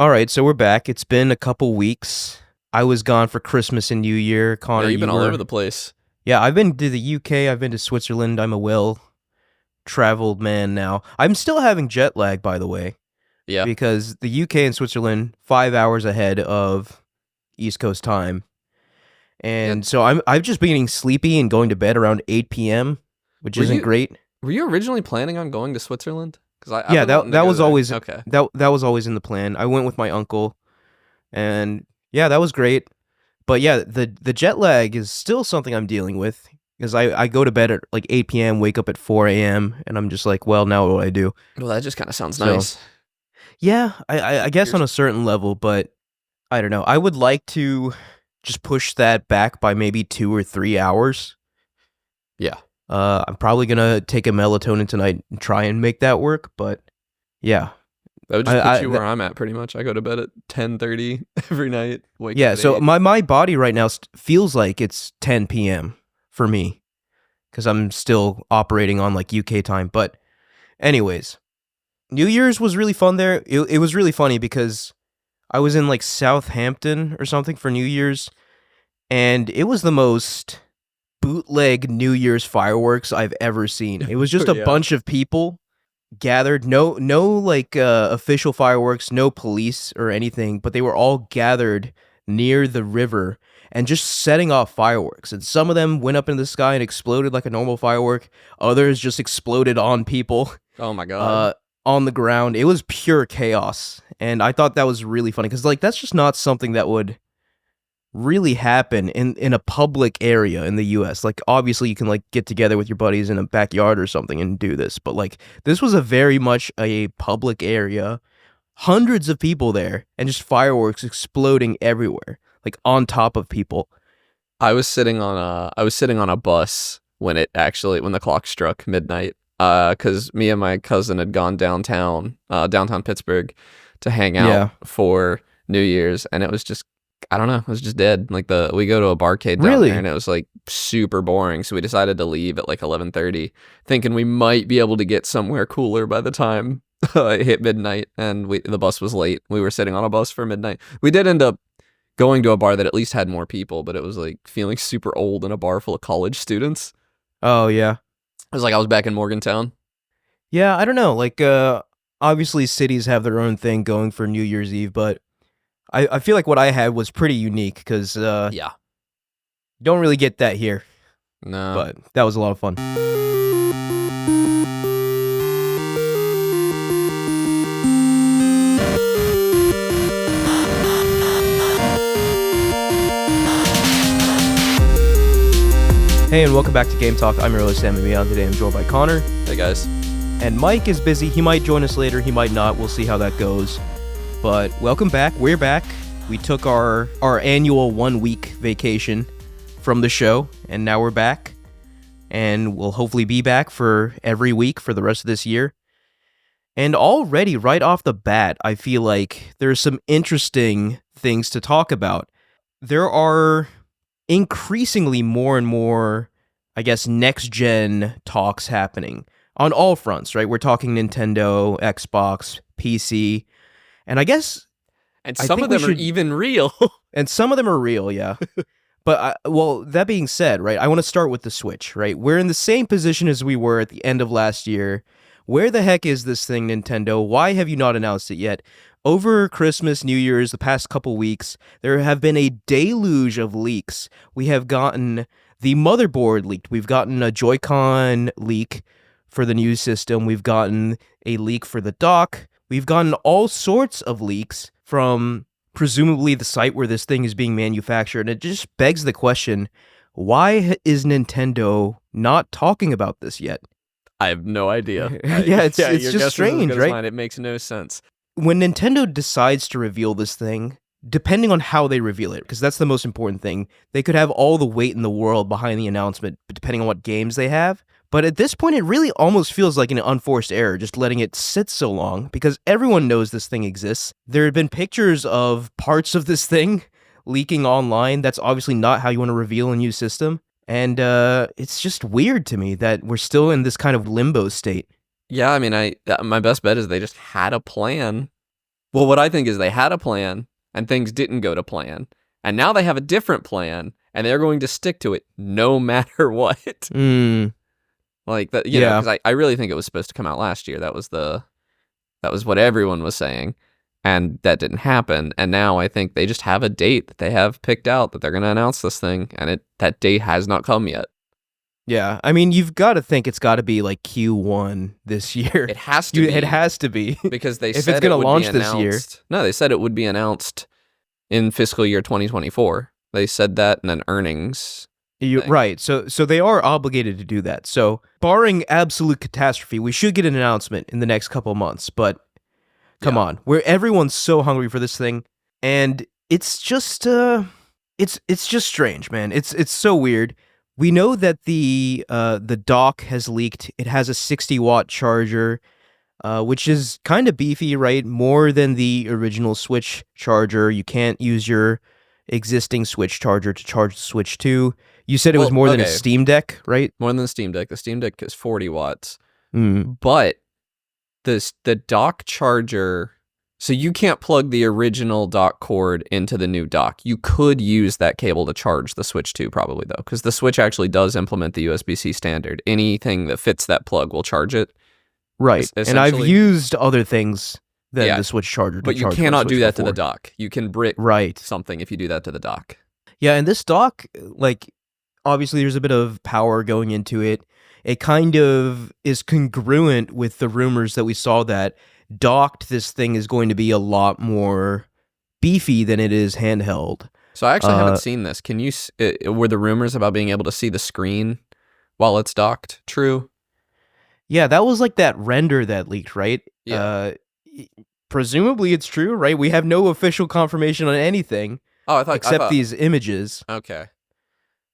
All right, so we're back. It's been a couple weeks. I was gone for Christmas and New Year. Connor, Yeah, you've you been all were. over the place. Yeah, I've been to the UK. I've been to Switzerland. I'm a well-traveled man now. I'm still having jet lag, by the way, Yeah. because the UK and Switzerland 5 hours ahead of East Coast time, Yeah. and so I'm just been getting sleepy and going to bed around 8 p.m., which Were isn't you great. were you originally planning on going to Switzerland? Because I've Yeah, been that wanting to that go was there. always Okay. that was always in the plan. I went with my uncle, and yeah, that was great. But yeah, the jet lag is still something I'm dealing with because I go to bed at like 8 p.m., wake up at 4 a.m., and I'm just like, well, now what do I do? Well, that just kind of sounds So nice. yeah, I guess on Here's a certain level, but I don't know. I would like to just push that back by maybe 2 or 3 hours. yeah. I'm probably gonna take a melatonin tonight and try and make that work, but yeah. That would just I, put I you where I'm at pretty much. I go to bed at 10:30 every night. Wake up Yeah, at so 8. my body right now feels like it's 10 p.m. for me because I'm still operating on like UK time. But anyways, New Year's was really fun there. It was really funny because I was in like Southampton or something for New Year's, and it was the most bootleg New Year's fireworks I've ever seen. It was just a Yeah. bunch of people gathered, no like official fireworks, no police or anything, but they were all gathered near the river and just setting off fireworks. And some of them went up into the sky and exploded like a normal firework. Others just exploded on people Oh my god. uh on the ground. It was pure chaos. And I thought that was really funny cuz like that's just not something that would really happen in a public area in the US. Like obviously you can like get together with your buddies in a backyard or something and do this, but like this was a very much a public area. Hundreds of people there and just fireworks exploding everywhere, like on top of people. I was sitting on a bus when the clock struck midnight. Cuz me and my cousin had gone downtown Pittsburgh to hang out Yeah. for New Year's, and it was just, I don't know, it was just dead. Like we go to a barcade down Really? there, and it was like super boring. So we decided to leave at like 11:30, thinking we might be able to get somewhere cooler by the time it hit midnight. And the bus was late. We were sitting on a bus for midnight. We did end up going to a bar that at least had more people, but it was like feeling super old in a bar full of college students. Oh yeah. It was like I was back in Morgantown. Yeah, I don't know. Like obviously cities have their own thing going for New Year's Eve, but I feel like what I had was pretty unique because Yeah. don't really get that here. No. But that was a lot of fun. Hey, and welcome back to Game Talk. I'm your host, Sam Meow. Today I'm joined by Connor. Hey guys. And Mike is busy. He might join us later. He might not. We'll see how that goes. But welcome back. We're back. We took our annual 1 week vacation from the show, and now we're back. And we'll hopefully be back for every week for the rest of this year. And already, right off the bat, I feel like there's some interesting things to talk about. There are increasingly more and more, I guess, next-gen talks happening on all fronts, right? We're talking Nintendo, Xbox, PC, and I guess... And I some think of we them are should- even real. And some of them are real, yeah. But, well, that being said, right, I want to start with the Switch, right? We're in the same position as we were at the end of last year. Where the heck is this thing, Nintendo? Why have you not announced it yet? Over Christmas, New Year's, the past couple weeks, there have been a deluge of leaks. We have gotten the motherboard leaked. We've gotten a Joy-Con leak for the new system. We've gotten a leak for the dock. We've gotten all sorts of leaks from presumably the site where this thing is being manufactured. And it just begs the question, why is Nintendo not talking about this yet? I have no idea. Yeah, it's your just guess is as strange, good as right? mine. It makes no sense. When Nintendo decides to reveal this thing, depending on how they reveal it, because that's the most important thing, they could have all the weight in the world behind the announcement, depending on what games they have. But at this point, it really almost feels like an unforced error, just letting it sit so long, because everyone knows this thing exists. There have been pictures of parts of this thing leaking online. That's obviously not how you want to reveal a new system. And it's just weird to me that we're still in this kind of limbo state. Yeah, I mean, my best bet is they just had a plan Well, what I think is they had a plan and things didn't go to plan. And now they have a different plan and they're going to stick to it no matter what. Like that, you know, because I really think it was supposed to come out last year. That was what everyone was saying. And that didn't happen. And now I think they just have a date that they have picked out that they're going to announce this thing. And that date has not come yet. Yeah, I mean, you've got to think it's got to be like Q1 this year. It has to be. It has to be. Because they if said it's going to launch be this year. No, they said it would be announced in fiscal year 2024. They said that in an earnings. Right. So they are obligated to do that. So barring absolute catastrophe, we should get an announcement in the next couple of months. But come on, everyone's so hungry for this thing, and it's just it's just strange, man. It's so weird. We know that the dock has leaked. It has a 60-watt charger, which is kind of beefy, right? More than the original Switch charger. You can't use your existing Switch charger to charge the Switch 2. You said it was more than a Steam Deck, right? More than the Steam Deck. The Steam Deck is 40 watts. But the dock charger, so you can't plug the original dock cord into the new dock. You could use that cable to charge the Switch 2 probably, though, because the Switch actually does implement the USB-C standard. Anything that fits that plug will charge it. Right. And I've used other things than the Switch charger. But you cannot do that to the dock. You can brick something if you do that to the dock. Yeah, and this dock, like, obviously there's a bit of power going into it. It kind of is congruent with the rumors that we saw that docked, this thing is going to be a lot more beefy than it is handheld. So I actually haven't seen this. Can you? Were the rumors about being able to see the screen while it's docked true? Yeah, that was like that render that leaked, right? Yeah. Presumably it's true, right? We have no official confirmation on anything. Except these images. Okay.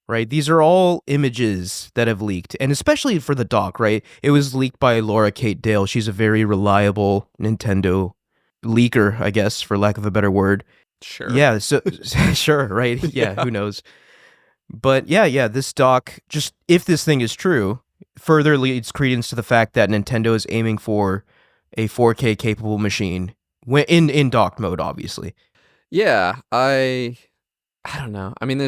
Right? These are all images that have leaked, and especially for the dock, right? It was leaked by Laura Kate Dale. She's a very reliable Nintendo leaker, I guess, for lack of a better word. Sure. Yeah, so sure, right? Yeah, who knows? But yeah, this dock, just if this thing is true, further leads credence to the fact that Nintendo is aiming for a 4K capable machine in dock mode, obviously. Yeah, I don't know. I mean,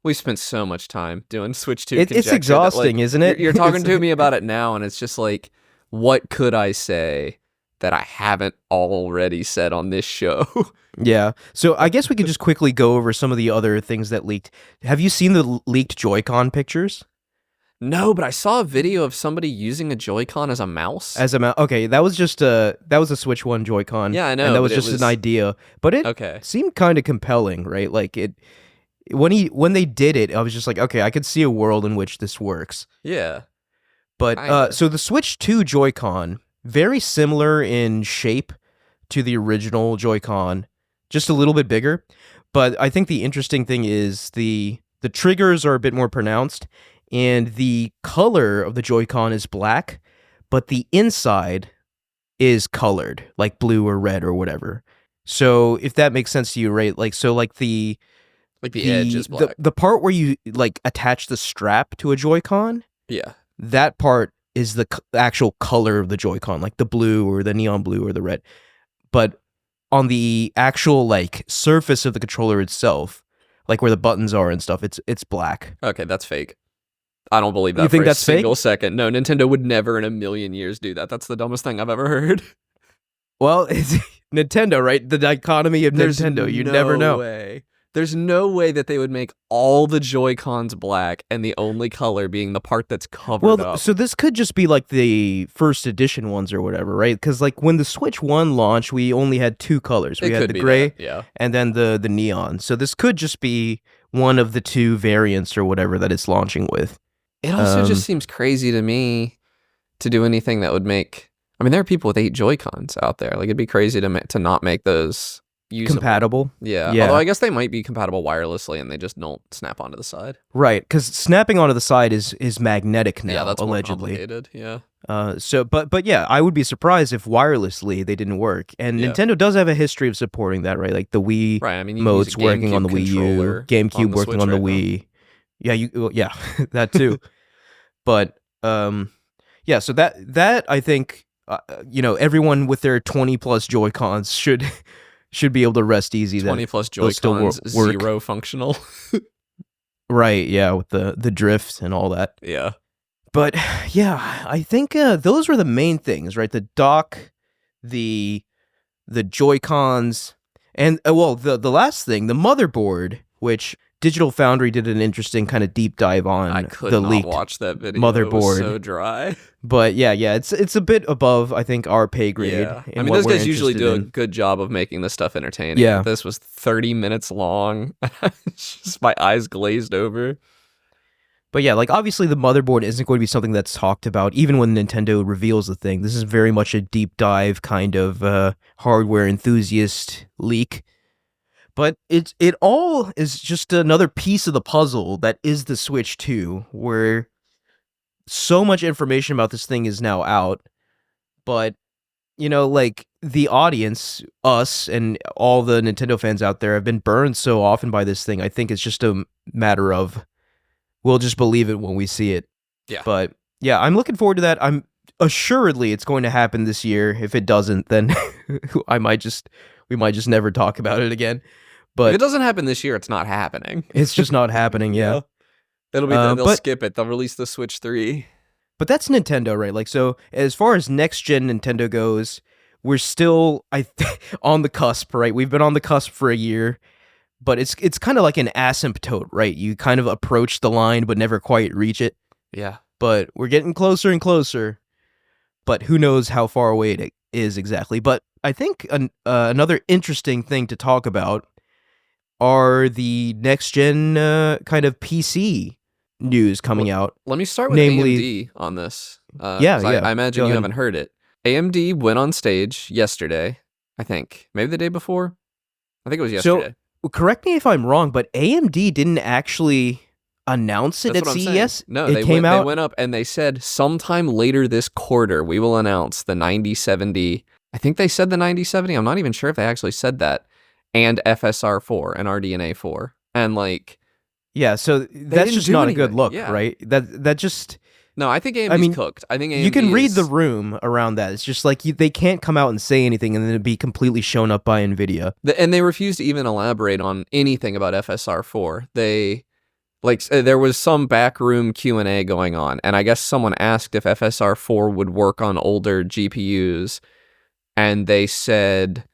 we spent so much time doing Switch 2 It's exhausting, isn't it? You're talking to me about it now, and it's just like, what could I say that I haven't already said on this show? Yeah. So I guess we could just quickly go over some of the other things that leaked. Have you seen the leaked Joy-Con pictures? No, but I saw a video of somebody using a Joy-Con as a mouse. Okay, that was a Switch 1 Joy-Con. Yeah, I know. And that was just an idea, but it seemed kind of compelling, right? Like when they did it, I was just like, okay, I could see a world in which this works. Yeah. But so the Switch 2 Joy-Con, very similar in shape to the original Joy-Con, just a little bit bigger. But I think the interesting thing is the triggers are a bit more pronounced, and the color of the Joy-Con is black, but the inside is colored, like blue or red or whatever. So if that makes sense to you, right? Like, so like the edge is black. The part where you like attach the strap to a Joy-Con, yeah, that part is the actual color of the Joy-Con, like the blue or the neon blue or the red. But on the actual like surface of the controller itself, like where the buttons are and stuff, it's black. Okay, that's fake. I don't believe that. You think for that's a single fake? second. No, Nintendo would never in a million years do that. That's the dumbest thing I've ever heard. Well, it's Nintendo, right? The dichotomy of Nintendo. You never know. Way. There's no way that they would make all the Joy-Cons black and the only color being the part that's covered up. So this could just be like the first edition ones or whatever, right? Because like when the Switch 1 launched, we only had two colors. We had the gray and then the neon. So this could just be one of the two variants or whatever that it's launching with. It also just seems crazy to me to do anything that would make... I mean, there are people with 8 Joy-Cons out there. Like, it'd be crazy to not make those usable. Compatible? Yeah. Although I guess they might be compatible wirelessly and they just don't snap onto the side. Right, because snapping onto the side is magnetic now, yeah, that's allegedly. More complicated, yeah. But yeah, I would be surprised if wirelessly they didn't work. And Nintendo does have a history of supporting that, right? Like the Wii modes working on the Wii U, GameCube working on the Wii. Yeah, that too. But yeah, so that I think everyone with their 20 plus Joy Cons should be able to rest easy. 20 plus they'll still Joy-Cons, work. 0 functional. Right, yeah, with the drift and all that. Yeah. But yeah, I think those were the main things, right? The dock, the Joy-Cons, and the last thing, the motherboard, which Digital Foundry did an interesting kind of deep dive on. I could the not leaked watch that video. motherboard. It was so dry. But yeah, it's a bit above, I think, our pay grade. Yeah. in I mean, what those we're guys usually do a interested in. good job of making this stuff entertaining. Yeah. This was 30 minutes long. Just my eyes glazed over. But yeah, like obviously the motherboard isn't going to be something that's talked about even when Nintendo reveals the thing. This is very much a deep dive kind of hardware enthusiast leak. But it all is just another piece of the puzzle that is the Switch 2, where so much information about this thing is now out. But, like the audience, us, and all the Nintendo fans out there have been burned so often by this thing. I think it's just a matter of we'll just believe it when we see it. Yeah. But yeah, I'm looking forward to that. I'm assuredly it's going to happen this year. If it doesn't, then we might just never talk about it again. But if it doesn't happen this year, it's not happening. It's just not happening. Yeah. It'll be they'll skip it. They'll release the Switch 3. But that's Nintendo, right? Like, so as far as next gen Nintendo goes, we're still on the cusp, right? We've been on the cusp for a year. But it's kind of like an asymptote, right? You kind of approach the line, but never quite reach it. Yeah. But we're getting closer and closer. But who knows how far away it is exactly. But I think another interesting thing to talk about are the next-gen kind of PC news coming out. Let me start with namely, AMD on this. Yeah. I imagine you haven't heard it. AMD went on stage yesterday, I think. Maybe the day before? I think it was yesterday. So, correct me if I'm wrong, but AMD didn't actually announce it at CES. No, They went up and they said sometime later this quarter we will announce the 9070. I think they said the 9070. I'm not even sure if they actually said that. And FSR4 and RDNA 4. And yeah, so that's just not a good look, yeah. right? That just no. I think AMD's cooked. I think AMD you can read the room around that. It's just like they can't come out and say anything and then it'd be completely shown up by NVIDIA. And they refuse to even elaborate on anything about FSR4. They there was some backroom Q&A going on, and I guess someone asked if FSR4 would work on older GPUs, and they said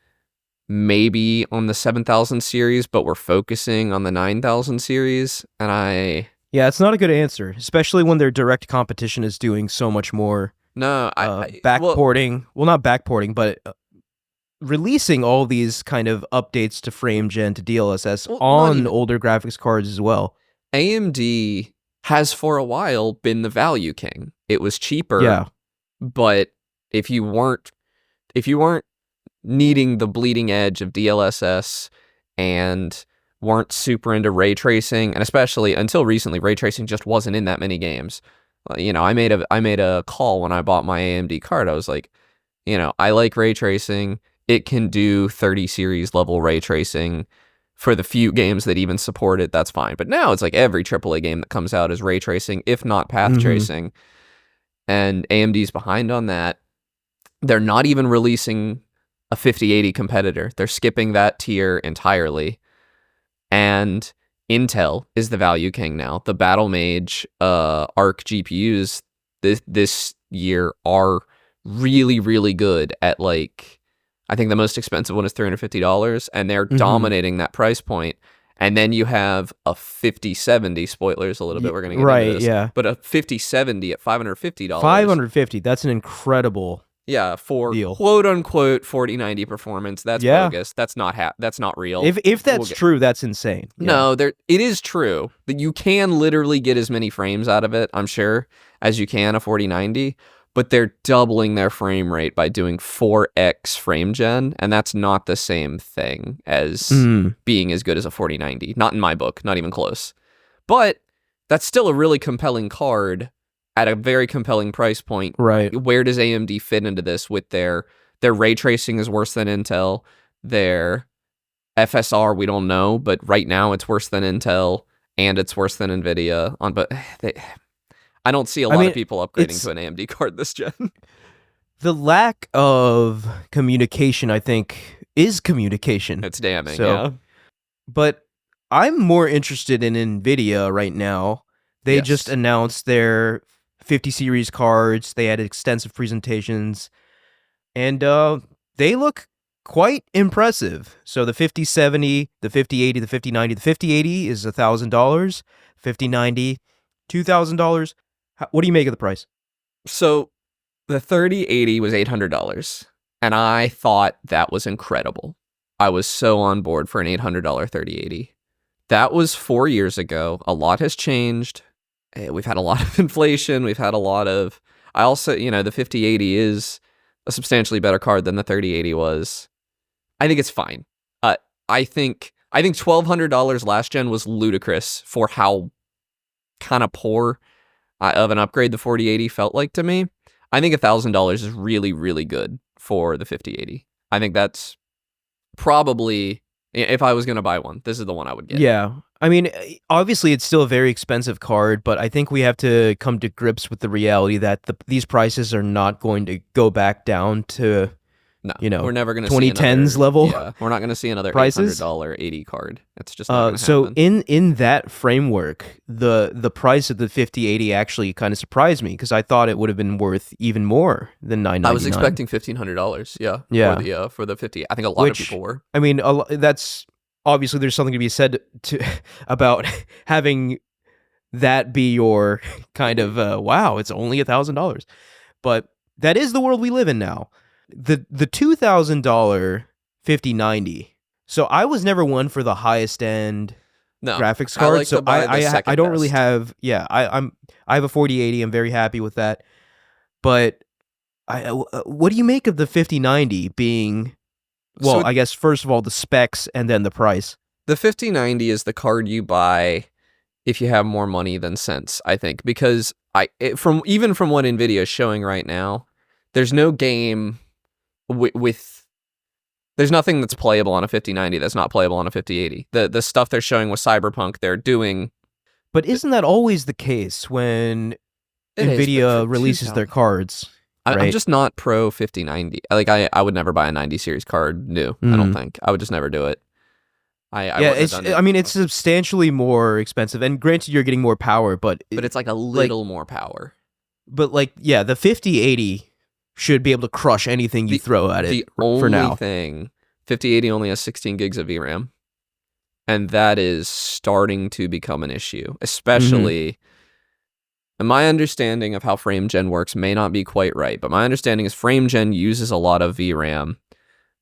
maybe on the 7000 series, but we're focusing on the 9000 series. And yeah, it's not a good answer, especially when their direct competition is doing so much more. No, backporting. Well, not backporting, but releasing all these kind of updates to frame gen to DLSS on older graphics cards as well. AMD has for a while been the value king. It was cheaper. Yeah. But if you weren't needing the bleeding edge of DLSS and weren't super into ray tracing, and especially until recently, ray tracing just wasn't in that many games. I made a call when I bought my AMD card. I was like, I like ray tracing. It can do 30 series level ray tracing for the few games that even support it. That's fine. But now it's like every AAA game that comes out is ray tracing, if not path tracing. And AMD's behind on that. They're not even releasing a 5080 competitor. They're skipping that tier entirely. And Intel is the value king now. The Battle Mage Arc GPUs this year are really, really good at I think the most expensive one is $350, and they're dominating that price point. And then you have a 5070, spoilers a little bit, we're going to get into this. Yeah. But a 5070 at $550. $550, that's an incredible for deal. Quote unquote 4090 performance. That's bogus. That's not real. If that's true, that's insane. No, it is true that you can literally get as many frames out of it, I'm sure, as you can a 4090, but they're doubling their frame rate by doing 4x frame gen, and that's not the same thing as being as good as a 4090. Not in my book, not even close. But that's still a really compelling card at a very compelling price point. Right. Where does AMD fit into this with their ray tracing is worse than Intel, their FSR we don't know, but right now it's worse than Intel and it's worse than NVIDIA I don't see a lot of people upgrading to an AMD card this gen. The lack of communication, I think, is communication. It's damning, So- yeah. But I'm more interested in NVIDIA right now. They Yes. just announced their 50 series cards. They had extensive presentations, and they look quite impressive. So the 5070, the 5080, the 5090, the 5080 is $1,000. 5090, $2,000. What do you make of the price? So the 3080 was $800, and I thought that was incredible. I was so on board for an $800 3080. That was 4 years ago. A lot has changed. We've had a lot of inflation. We've had a lot of... I also, the 5080 is a substantially better card than the 3080 was. I think it's fine. I think $1,200 last gen was ludicrous for how kind of poor of an upgrade the 4080 felt like to me. I think $1,000 is really, really good for the 5080. I think that's probably, if I was going to buy one, this is the one I would get. Yeah. I mean, obviously it's still a very expensive card, but I think we have to come to grips with the reality that these prices are not going to go back down to, No, we're never going to 2010s level. Yeah, we're not going to see another prices. $800 80 card. It's just not going to So happen. in that framework, the price of the 5080 actually kind of surprised me because I thought it would have been worth even more than $999. I was expecting $1,500. Yeah. For the 50. I think a lot of people were. I mean, that's obviously there's something to be said about having that be your kind of wow, it's only $1,000, but that is the world we live in now. The $2,000 5090. So I was never one for the highest end graphics card. Like so I don't really have. Yeah, I have a 4080. I'm very happy with that. But what do you make of the 5090 being? Well, I guess first of all the specs and then the price. The 5090 is the card you buy if you have more money than sense, I think, because from what NVIDIA is showing right now, there's no game there's nothing that's playable on a 5090 that's not playable on a 5080. The stuff they're showing with Cyberpunk, they're doing. But isn't that always the case when NVIDIA releases their cards? Right? I'm just not pro 5090. Like I would never buy a 90 series card new. I don't think. I would just never do it. I mean, it's substantially more expensive, and granted, you're getting more power, but it's like a little more power. But the 5080 should be able to crush anything you throw at it. For now, the only thing, 5080 only has 16 gigs of VRAM, and that is starting to become an issue, especially. And my understanding of how FrameGen works may not be quite right, but my understanding is FrameGen uses a lot of VRAM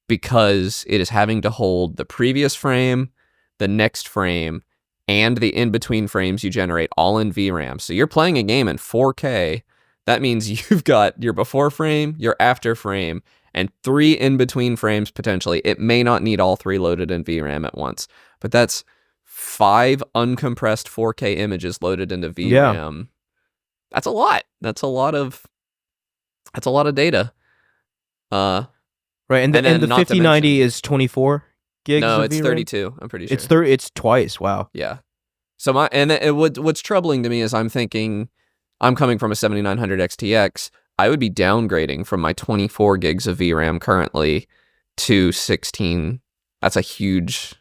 because it is having to hold the previous frame, the next frame, and the in-between frames you generate all in VRAM. So you're playing a game in 4K. That means you've got your before frame, your after frame, and 3 in-between frames potentially. It may not need all 3 loaded in VRAM at once, but that's 5 uncompressed 4K images loaded into VRAM. Yeah. That's a lot. That's a lot of data. Right, and the 5090 is 24 gigs. No, of it's VRAM? 32. I'm pretty sure. It's twice. Wow. Yeah. So what's troubling to me is I'm thinking, I'm coming from a 7900 XTX. I would be downgrading from my 24 gigs of VRAM currently to 16. That's a huge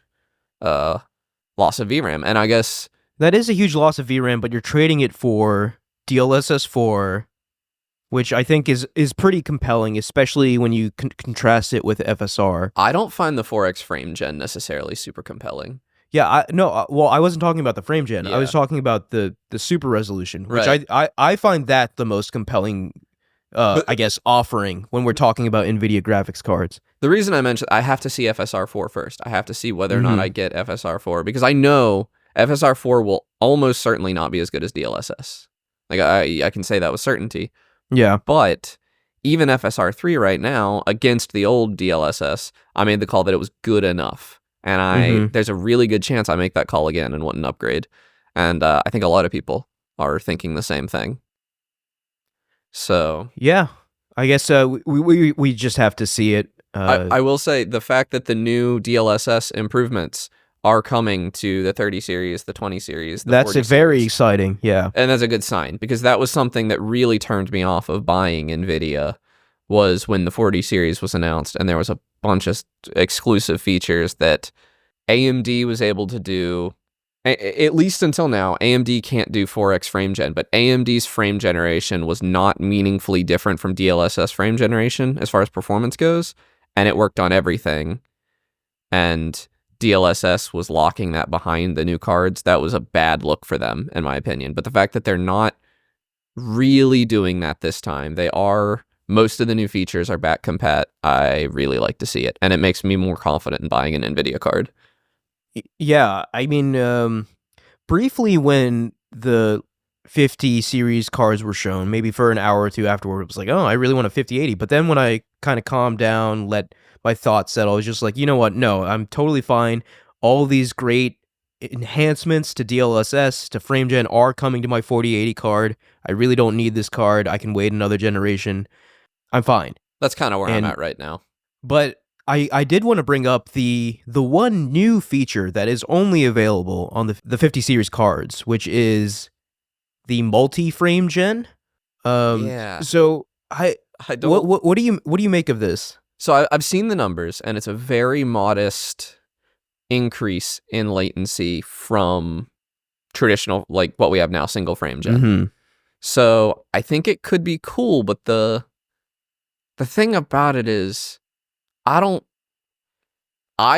loss of VRAM, and I guess that is a huge loss of VRAM. But you're trading it for DLSS 4, which I think is pretty compelling, especially when you contrast it with FSR. I don't find the 4X frame gen necessarily super compelling. Yeah, I wasn't talking about the frame gen. Yeah. I was talking about the super resolution, which I find that the most compelling, I guess, offering when we're talking about NVIDIA graphics cards. The reason I mentioned, I have to see FSR4 first. I have to see whether or not I get FSR4, because I know FSR4 will almost certainly not be as good as DLSS. Like I can say that with certainty. Yeah. But even FSR3 right now, against the old DLSS, I made the call that it was good enough. And there's a really good chance I make that call again and want an upgrade. And I think a lot of people are thinking the same thing. So yeah, I guess we just have to see it. I will say the fact that the new DLSS improvements are coming to the 30 series, the 20 series. That's very exciting, yeah. And that's a good sign, because that was something that really turned me off of buying NVIDIA was when the 40 series was announced, and there was a bunch of exclusive features that AMD was able to do. At least until now, AMD can't do 4x frame gen, but AMD's frame generation was not meaningfully different from DLSS frame generation as far as performance goes, and it worked on everything. And DLSS was locking that behind the new cards. That was a bad look for them, in my opinion. But the fact that they're not really doing that this time, most of the new features are back compat. I really like to see it, and it makes me more confident in buying an NVIDIA card. Yeah, I mean, briefly when the 50 series cards were shown, maybe for an hour or two afterward, it was like, oh, I really want a 5080. But then when I kind of calmed down, let my thoughts settle, I was just like, you know what? No, I'm totally fine. All these great enhancements to DLSS, to frame gen are coming to my 4080 card. I really don't need this card. I can wait another generation. I'm fine. That's kind of where I'm at right now. But I did want to bring up the one new feature that is only available on the 50 series cards, which is the multi-frame gen. Yeah. So I don't. What do you make of this? So I've seen the numbers, and it's a very modest increase in latency from traditional, like what we have now, single frame gen. Mm-hmm. So I think it could be cool, but the thing about it is, I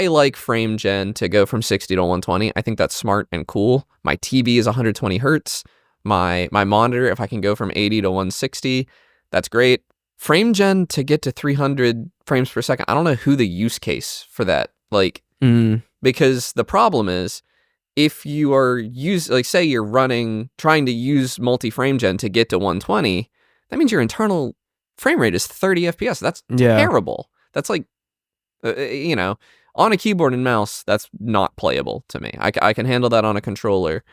like frame gen to go from 60 to 120. I think that's smart and cool. My TV is 120 hertz. My monitor, if I can go from 80 to 160, that's great. Frame gen to get to 300 frames per second, I don't know who the use case for that. Like, because the problem is, if you are say you're trying to use multi-frame gen to get to 120, that means your internal frame rate is 30 FPS. That's terrible. That's like, on a keyboard and mouse, that's not playable to me. I can handle that on a controller,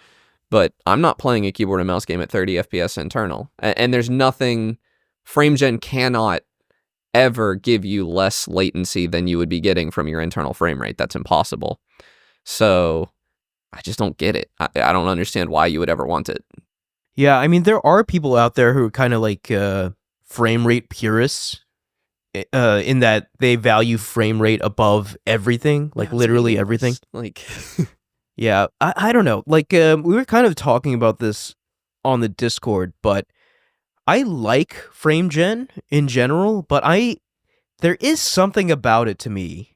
but I'm not playing a keyboard and mouse game at 30 FPS internal. And there's nothing, frame gen cannot ever give you less latency than you would be getting from your internal frame rate. That's impossible. So I just don't get it. I don't understand why you would ever want it. Yeah, I mean, there are people out there who are kind of like frame rate purists, in that they value frame rate above everything, like literally everything. Like, yeah, I don't know. Like, we were kind of talking about this on the Discord, but I like frame gen in general, but there is something about it to me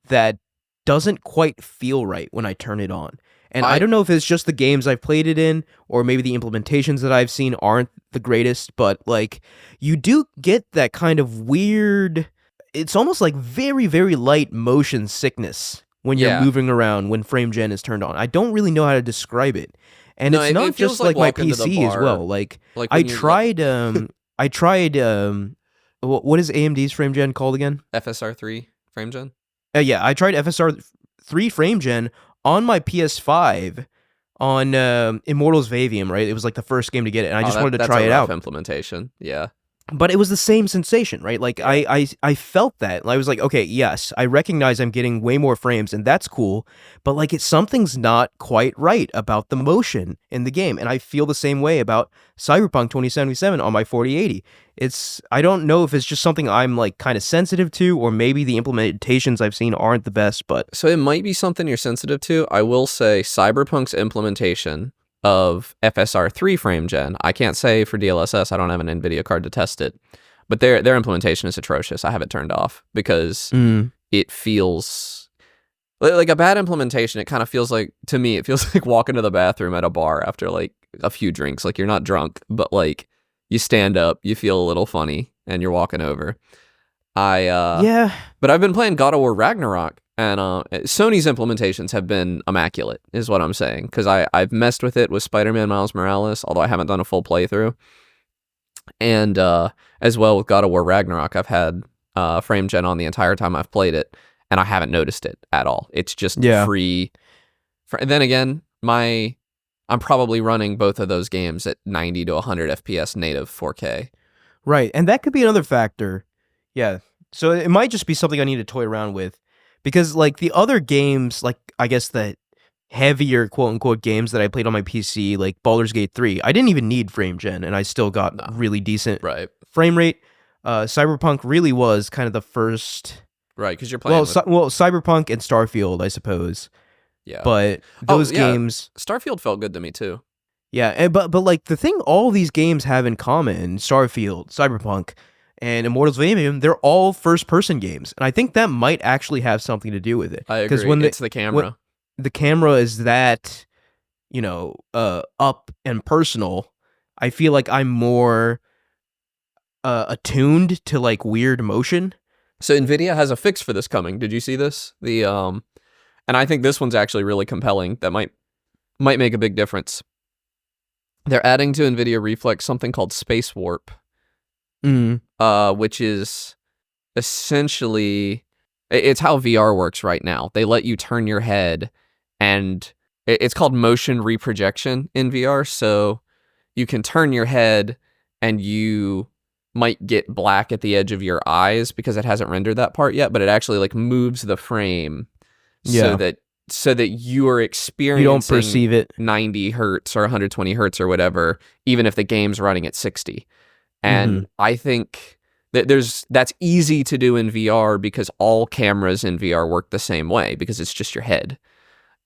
that doesn't quite feel right when I turn it on. And I don't know if it's just the games I've played it in, or maybe the implementations that I've seen aren't the greatest, but like, you do get that kind of weird, it's almost like very, very light motion sickness when you're moving around when frame gen is turned on. I don't really know how to describe it. And it's not just like my PC as well. Like I tried, what is AMD's frame gen called again? FSR3 frame gen? Yeah, I tried FSR3 frame gen on my PS5 on Immortals of Aveum, right? It was like the first game to get it, and I just wanted to try it out. Implementation, yeah. But it was the same sensation, right? Like, I felt that. I was like, okay, yes, I recognize I'm getting way more frames, and that's cool, but like, something's not quite right about the motion in the game, and I feel the same way about Cyberpunk 2077 on my 4080. I don't know if it's just something I'm like kind of sensitive to, or maybe the implementations I've seen aren't the best, but... So it might be something you're sensitive to. I will say Cyberpunk's implementation of FSR3 frame gen, I can't say for DLSS, I don't have an NVIDIA card to test it, but their implementation is atrocious. I have it turned off because it feels like a bad implementation. It kind of feels like, to me, it feels like walking to the bathroom at a bar after like a few drinks. Like, you're not drunk, but like, you stand up, you feel a little funny, and you're walking over. But I've been playing God of War Ragnarok, and Sony's implementations have been immaculate, is what I'm saying, because I've messed with it with Spider-Man Miles Morales, although I haven't done a full playthrough, and as well with God of War Ragnarok, I've had frame gen on the entire time I've played it, and I haven't noticed it at all. It's just free. And then again, I'm probably running both of those games at 90 to 100 FPS native 4K. Right, and that could be another factor. Yeah, so it might just be something I need to toy around with. Because, like, the other games, like, I guess the heavier, quote-unquote, games that I played on my PC, like Baldur's Gate 3, I didn't even need frame gen, and I still got really decent frame rate. Cyberpunk really was kind of the first. Right, because you're playing. Well, Cyberpunk and Starfield, I suppose. Yeah. But those games, Starfield felt good to me too. yeah. But like the thing, all these games have in common: Starfield, Cyberpunk, and Immortals of Aveum. They're all first-person games, and I think that might actually have something to do with it. I agree. It's the camera. The camera is that, up and personal. I feel like I'm more attuned to like weird motion. So NVIDIA has a fix for this coming. Did you see this? And I think this one's actually really compelling. That might make a big difference. They're adding to NVIDIA Reflex something called Space Warp, which is essentially it's how VR works right now. They let you turn your head, and it's called motion reprojection in VR. So you can turn your head, and you might get black at the edge of your eyes because it hasn't rendered that part yet, but it actually like moves the frame so that you are experiencing, you don't perceive it 90 hertz or 120 hertz or whatever, even if the game's running at 60. And I think that that's easy to do in VR because all cameras in VR work the same way because it's just your head.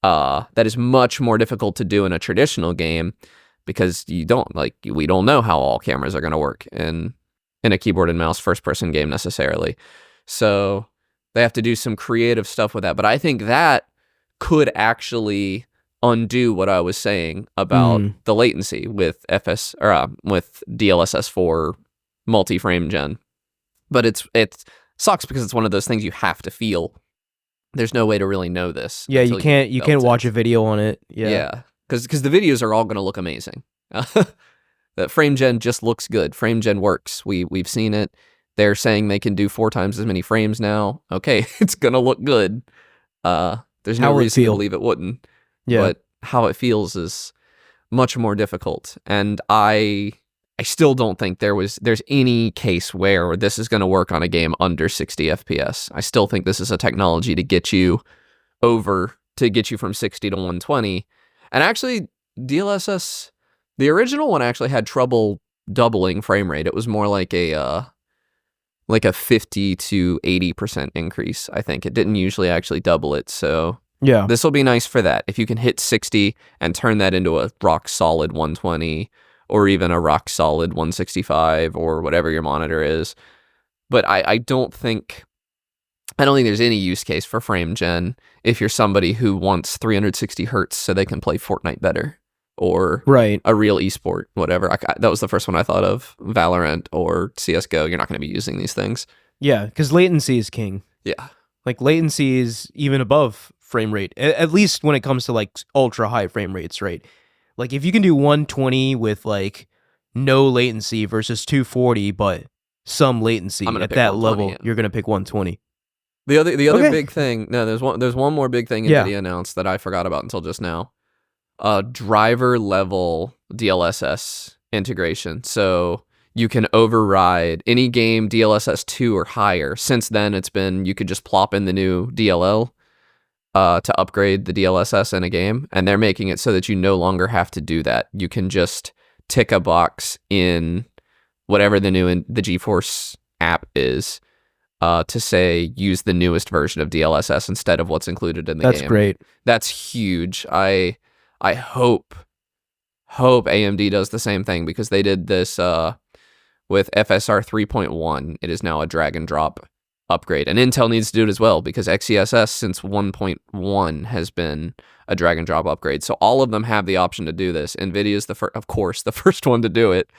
That is much more difficult to do in a traditional game because we don't know how all cameras are going to work in a keyboard and mouse first-person game necessarily. So they have to do some creative stuff with that. But I think that could actually undo what I was saying about the latency with with DLSS 4 multi-frame gen. But it sucks because it's one of those things you have to feel. There's no way to really know this. Yeah, you can't watch a video on it. Yeah, because the videos are all going to look amazing. That frame gen just looks good. Frame gen works. We've seen it. They're saying they can do 4 times as many frames now. Okay, it's gonna look good. There's no reason to believe it wouldn't. Yeah. But how it feels is much more difficult. And I still don't think there's any case where this is going to work on a game under 60 FPS. I still think this is a technology to get you from 60 to 120. And actually, DLSS. The original one actually had trouble doubling frame rate. It was more like a 50 to 80% increase, I think. It didn't usually actually double it, so yeah, this will be nice for that. If you can hit 60 and turn that into a rock solid 120 or even a rock solid 165 or whatever your monitor is. But I don't think there's any use case for frame gen if you're somebody who wants 360 hertz so they can play Fortnite better. Or a real esport, whatever. That was the first one I thought of. Valorant or CSGO. You're not going to be using these things. Yeah, because latency is king. Yeah. Like, latency is even above frame rate, at least when it comes to, like, ultra-high frame rates, right? Like, if you can do 120 with, like, no latency versus 240, but some latency at that level, you're going to pick 120. The other big thing... No, there's one more big thing NVIDIA announced that I forgot about until just now. Driver level DLSS integration. So you can override any game DLSS 2 or higher. Since then, it's been you could just plop in the new DLL to upgrade the DLSS in a game, and they're making it so that you no longer have to do that. You can just tick a box in whatever the GeForce app is to say use the newest version of DLSS instead of what's included in the game. That's great. That's huge. I hope AMD does the same thing because they did this with FSR 3.1. It is now a drag and drop upgrade, and Intel needs to do it as well because XeSS since 1.1 has been a drag and drop upgrade. So all of them have the option to do this. NVIDIA is the first one to do it.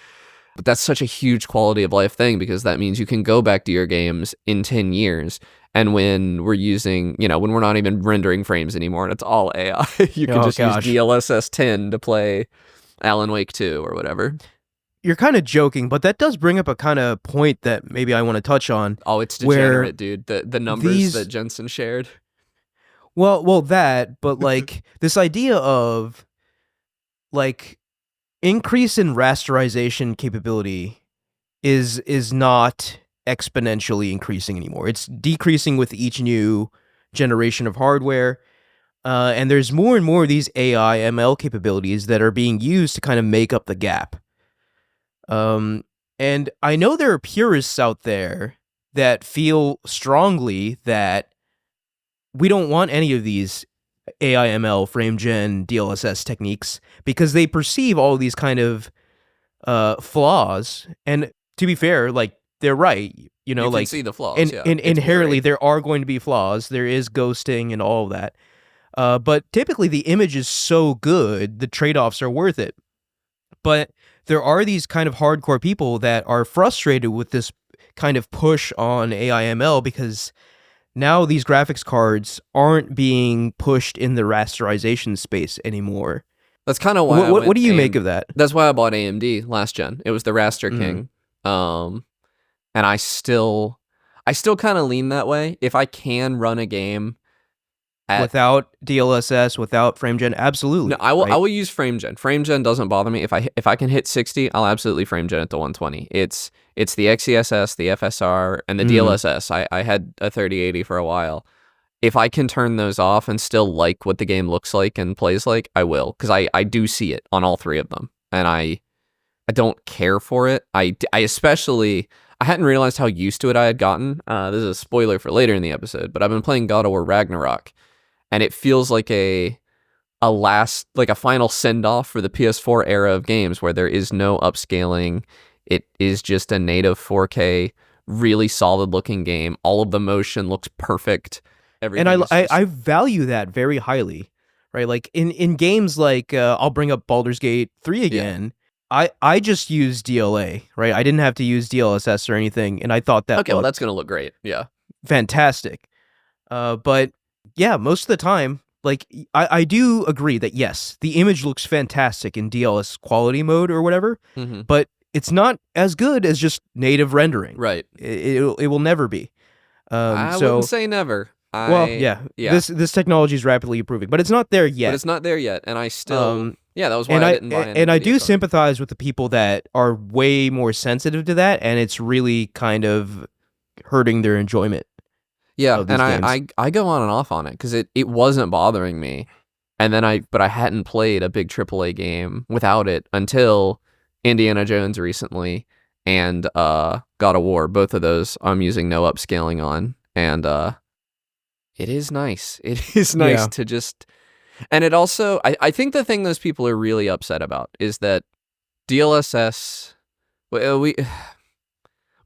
But that's such a huge quality of life thing because that means you can go back to your games in 10 years. And when we're using, when we're not even rendering frames anymore and it's all AI, you can use DLSS 10 to play Alan Wake 2 or whatever. You're kind of joking, but that does bring up a kind of point that maybe I want to touch on. Oh, it's degenerate, dude. The numbers that Jensen shared. Well, that, but like this idea of like increase in rasterization capability is not exponentially increasing anymore. It's decreasing with each new generation of hardware. And there's more and more of these AI ML capabilities that are being used to kind of make up the gap. And And I know there are purists out there that feel strongly that we don't want any of these AIML, frame gen, DLSS techniques because they perceive all these kind of flaws. And to be fair, like, they're right. You know, You like, can see the flaws. Yeah, it's inherently blurry. there are going to be flaws. There is ghosting and all of that. But typically the image is so good, the trade-offs are worth it. But there are these kind of hardcore people that are frustrated with this kind of push on AIML because now these graphics cards aren't being pushed in the rasterization space anymore. That's kind of why. What do you make of that? That's why I bought AMD last gen. It was the Raster King. And I still kind of lean that way. If I can run a game without DLSS, without frame gen, absolutely. No, I will use frame gen. Frame gen doesn't bother me. If I can hit 60, I'll absolutely frame gen at the 120. It's the XeSS, the FSR, and the DLSS. I had a 3080 for a while. If I can turn those off and still like what the game looks like and plays like, I will, because I do see it on all three of them, and I don't care for it. I especially, I hadn't realized how used to it I had gotten. This is a spoiler for later in the episode, but I've been playing God of War Ragnarok, and it feels like a final send-off for the PS4 era of games where there is no upscaling. It is just a native 4K, really solid-looking game. All of the motion looks perfect. Everything and I value that very highly, right? Like in games like I'll bring up Baldur's Gate 3 again. Yeah. I just used DLA, right? I didn't have to use DLSS or anything, and I thought that well, that's gonna look great. Yeah, fantastic. But yeah, most of the time, like I do agree that yes, the image looks fantastic in DLS quality mode or whatever, but it's not as good as just native rendering. Right. It will never be. I wouldn't say never. This technology is rapidly improving, but it's not there yet. But it's not there yet, and I still that was why I didn't buy it. And I do sympathize with the people that are way more sensitive to that, and it's really kind of hurting their enjoyment. Yeah, and I go on and off on it because it wasn't bothering me, and then but I hadn't played a big AAA game without it until Indiana Jones recently and God of War. Both of those I'm using no upscaling on, and it is nice. It is nice to just... And it also... I think the thing those people are really upset about is that DLSS... We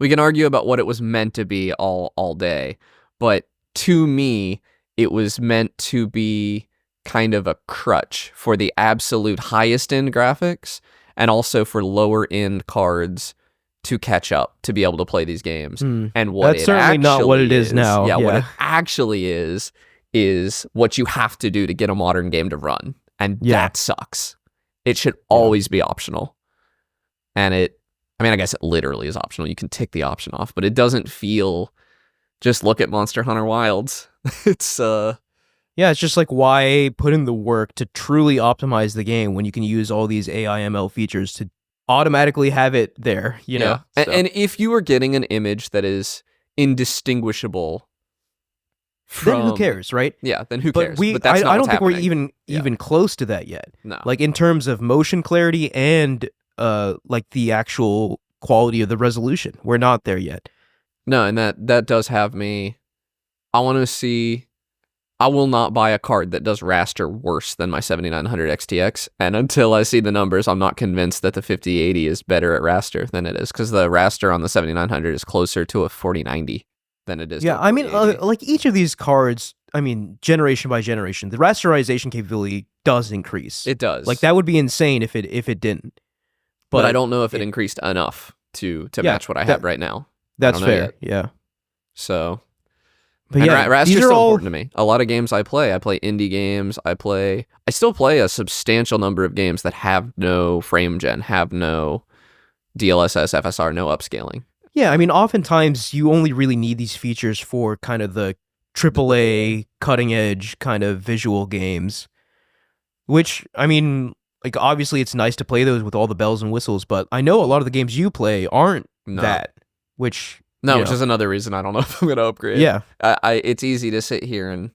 can argue about what it was meant to be all day, but to me, it was meant to be kind of a crutch for the absolute highest end graphics and also for lower end cards to catch up to be able to play these games. And what that's certainly not what it is now. Yeah, what it actually is what you have to do to get a modern game to run. And that sucks. It should always be optional. And I guess it literally is optional. You can tick the option off, but it doesn't feel, just look at Monster Hunter Wilds. It's it's just like, why put in the work to truly optimize the game when you can use all these AIML features to automatically have it there, you know? So. And if you are getting an image that is indistinguishable from... Then who cares, right? Yeah, then who cares? But that's I don't think we're even close to that yet. No. Like, in terms of motion clarity and like the actual quality of the resolution. We're not there yet. No, and that does have me... I want to see... I will not buy a card that does raster worse than my 7900 XTX, and until I see the numbers, I'm not convinced that the 5080 is better at raster than it is, because the raster on the 7900 is closer to a 4090 than it is. Yeah, I mean, like each of these cards, I mean, generation by generation, the rasterization capability does increase. It does. Like, that would be insane if it didn't. But I don't know if it increased enough to match what I have right now. That's fair. Yeah. So... But and yeah, raster's still important to me. A lot of games I play indie games. I still play a substantial number of games that have no frame gen, have no DLSS, FSR, no upscaling. Yeah, I mean, oftentimes you only really need these features for kind of the AAA, cutting edge kind of visual games. Which, I mean, like, obviously it's nice to play those with all the bells and whistles, but I know a lot of the games you play aren't that, which... No, which is another reason I don't know if I'm going to upgrade. Yeah. It's easy to sit here and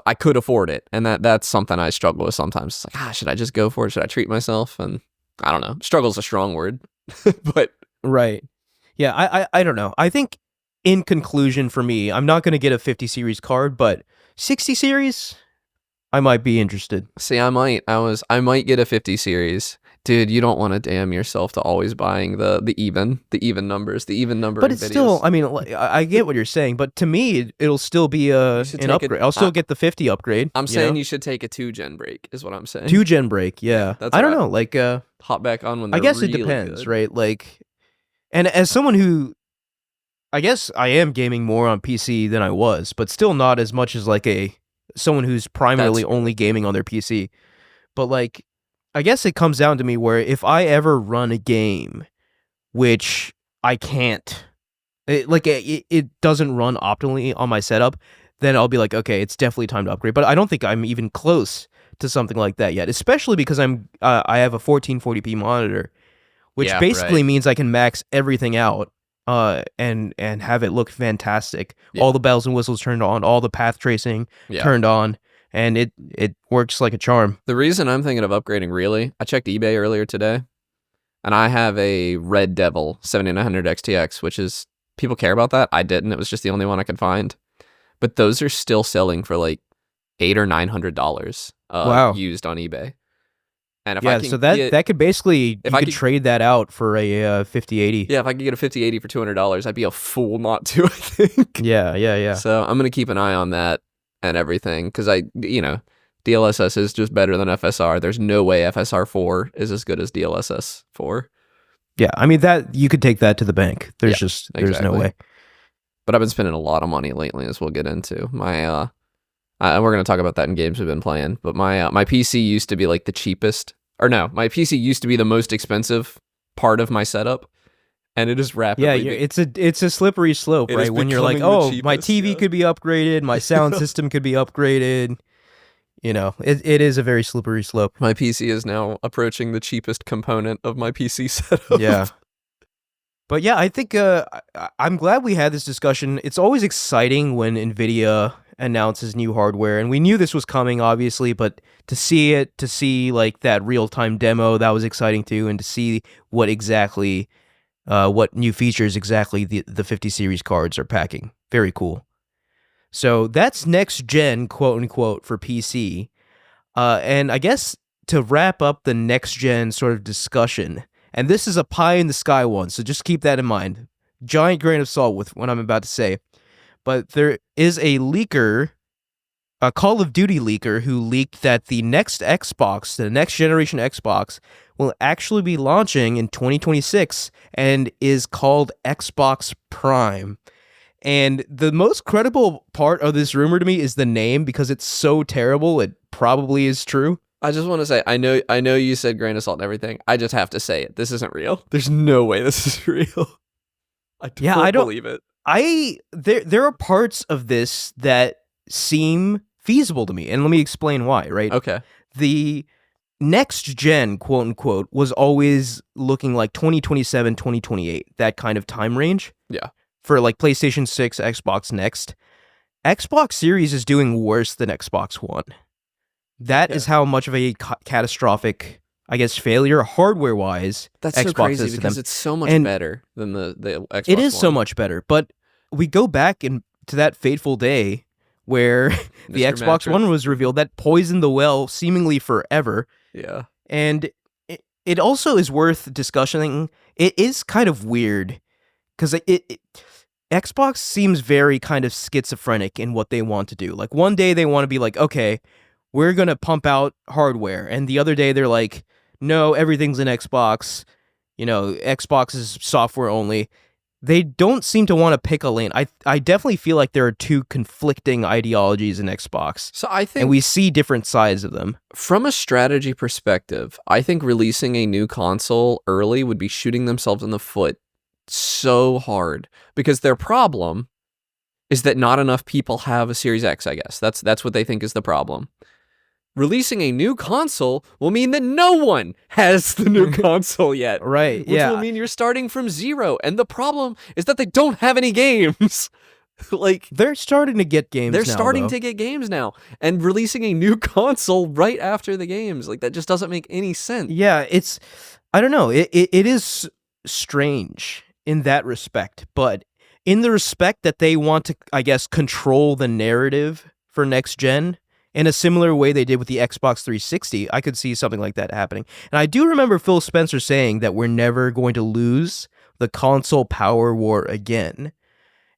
I could afford it. And that's something I struggle with sometimes. It's like, should I just go for it? Should I treat myself? And I don't know. Struggle's a strong word. But Right. Yeah, I don't know. I think in conclusion for me, I'm not going to get a 50 series card, but 60 series, I might be interested. See, I might get a 50 series. Dude, you don't want to damn yourself to always buying the even numbers, the even number. But it's still, I mean, I get what you're saying, but to me, it'll still be an upgrade. I'll still get the 50 upgrade. I'm saying you should take a 2-gen break, is what I'm saying. 2-gen break, yeah. That's I don't know, like, hop back on when I they're guess it really depends, good. right? Like, and as someone who, I guess I am gaming more on PC than I was, but still not as much as like someone who's primarily only gaming on their PC. But like, I guess it comes down to me where if I ever run a game, which I can't, it doesn't run optimally on my setup, then I'll be like, okay, it's definitely time to upgrade. But I don't think I'm even close to something like that yet, especially because I have a 1440p monitor, which basically means I can max everything out, and have it look fantastic. All the bells and whistles turned on, all the path tracing turned on. And it works like a charm. The reason I'm thinking of upgrading, really, I checked eBay earlier today, and I have a Red Devil 7900 XTX, which is, people care about that. I didn't. It was just the only one I could find. But those are still selling for like $800 or $900 used on eBay. And if I can that could basically, you could trade that out for a 5080. Yeah, if I could get a 5080 for $200, I'd be a fool not to, I think. Yeah. So I'm going to keep an eye on that and everything, because DLSS is just better than FSR. There's no way FSR 4 is as good as DLSS 4. Yeah, I mean, that you could take that to the bank. There's no way. But I've been spending a lot of money lately, as we'll get into. My we're going to talk about that in games we've been playing, but my PC used to be like the cheapest, or no, my PC used to be the most expensive part of my setup. And it is rapidly. Yeah, it's a slippery slope, right? When you're like, oh, my TV could be upgraded, my sound system could be upgraded. It is a very slippery slope. My PC is now approaching the cheapest component of my PC setup. Yeah. But yeah, I think I'm glad we had this discussion. It's always exciting when NVIDIA announces new hardware, and we knew this was coming, obviously, but to see like that real-time demo, that was exciting too, and to see what new features exactly the 50 series cards are packing. Very cool. So that's next gen, quote unquote, for PC. And I guess to wrap up the next gen sort of discussion, and this is a pie in the sky one, so just keep that in mind. Giant grain of salt with what I'm about to say. But there is a leaker, a Call of Duty leaker, who leaked that the next Xbox, the next generation Xbox, will actually be launching in 2026 and is called Xbox Prime. And the most credible part of this rumor to me is the name, because it's so terrible it probably is true. I just want to say, I know you said grain of salt and everything. I just have to say it. This isn't real. There's no way this is real. I don't believe it. There are parts of this that seem feasible to me, and let me explain why, right? Okay. The next gen, quote unquote, was always looking like 2027, 2028, that kind of time range. Yeah. For like PlayStation 6, Xbox Next. Xbox Series is doing worse than Xbox One. That is how much of a catastrophic, I guess, failure hardware-wise that's Xbox so crazy, is to because them. it's so much better than the Xbox It is One. so much better, but we go back to that fateful day where the Xbox One was revealed that poisoned the well seemingly forever. Yeah. And it also is worth discussing. It is kind of weird because Xbox seems very kind of schizophrenic in what they want to do. Like one day they want to be like, okay, we're going to pump out hardware. And the other day they're like, no, everything's in Xbox. Xbox is software only. They don't seem to want to pick a lane. I definitely feel like there are two conflicting ideologies in Xbox. So I think, and we see different sides of them. From a strategy perspective, I think releasing a new console early would be shooting themselves in the foot so hard, because their problem is that not enough people have a Series X, I guess. That's what they think is the problem. Releasing a new console will mean that no one has the new console yet. Right, which will mean you're starting from zero. And the problem is that they don't have any games. Like, they're starting to get games now. They're starting to get games now. And releasing a new console right after the games, like, that just doesn't make any sense. Yeah, I don't know. It is strange in that respect, but in the respect that they want to, I guess, control the narrative for next gen in a similar way they did with the Xbox 360, I could see something like that happening. And I do remember Phil Spencer saying that we're never going to lose the console power war again.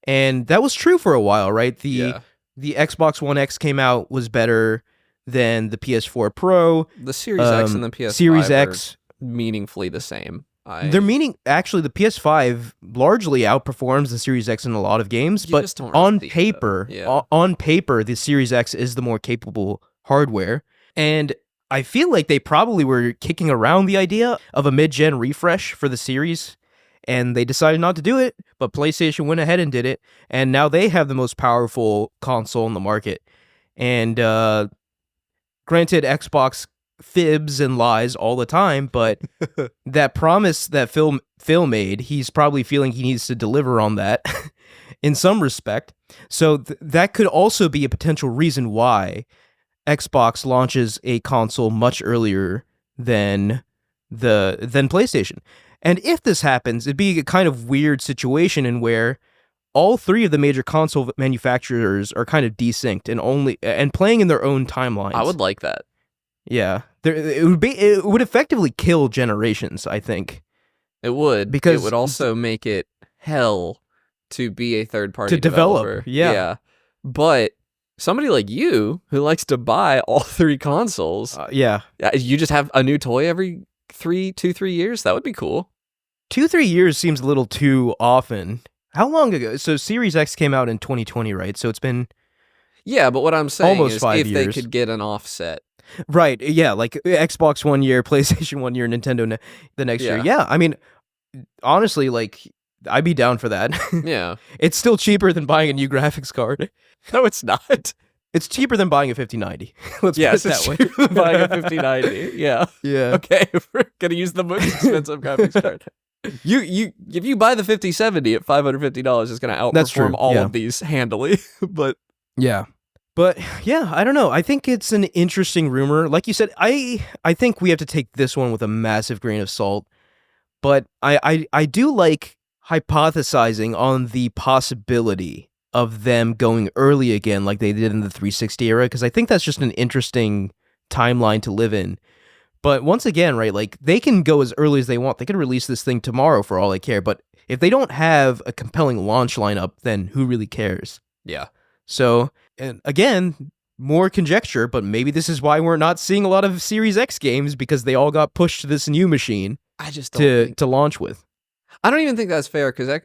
And that was true for a while, right? The Xbox One X came out, was better than the PS4 Pro. The Series X and the PS5 Series X are meaningfully the same. Actually, the PS5 largely outperforms the Series X in a lot of games, but on paper, the Series X is the more capable hardware. And I feel like they probably were kicking around the idea of a mid-gen refresh for the Series, and they decided not to do it, but PlayStation went ahead and did it, and now they have the most powerful console in the market. And granted, Xbox fibs and lies all the time, but that promise that Phil made, he's probably feeling he needs to deliver on that in some respect. So that could also be a potential reason why Xbox launches a console much earlier than PlayStation. And if this happens, it'd be a kind of weird situation in where all three of the major console manufacturers are kind of desynced and playing in their own timelines. I would like that. Yeah, it would effectively kill generations, I think. It would, because it would also make it hell to be a third-party developer. Yeah. But somebody like you, who likes to buy all three consoles, you just have a new toy every 3 years. That would be cool. 2-3 years seems a little too often. How long ago? So Series X came out in 2020, right? So it's been but what I'm saying almost is 5 if years. they could get an offset. Right, yeah, like Xbox 1 year, PlayStation 1 year, Nintendo the next year. Yeah, I mean, honestly, like, I'd be down for that. Yeah. It's still cheaper than buying a new graphics card. No, it's not. It's cheaper than buying a 5090. Let's put it that way. Cheaper than buying a 5090. Yeah. Yeah. Okay, we're going to use the most expensive graphics card. If you buy the 5070 at $550, it's going to outperform all of these handily. But yeah, I don't know. I think it's an interesting rumor. Like you said, I think we have to take this one with a massive grain of salt. But I do like hypothesizing on the possibility of them going early again like they did in the 360 era, because I think that's just an interesting timeline to live in. But once again, right, like, they can go as early as they want. They could release this thing tomorrow for all I care. But if they don't have a compelling launch lineup, then who really cares? Yeah. So, and again, more conjecture, but maybe this is why we're not seeing a lot of Series X games, because they all got pushed to this new machine to launch with. I don't even think that's fair, because I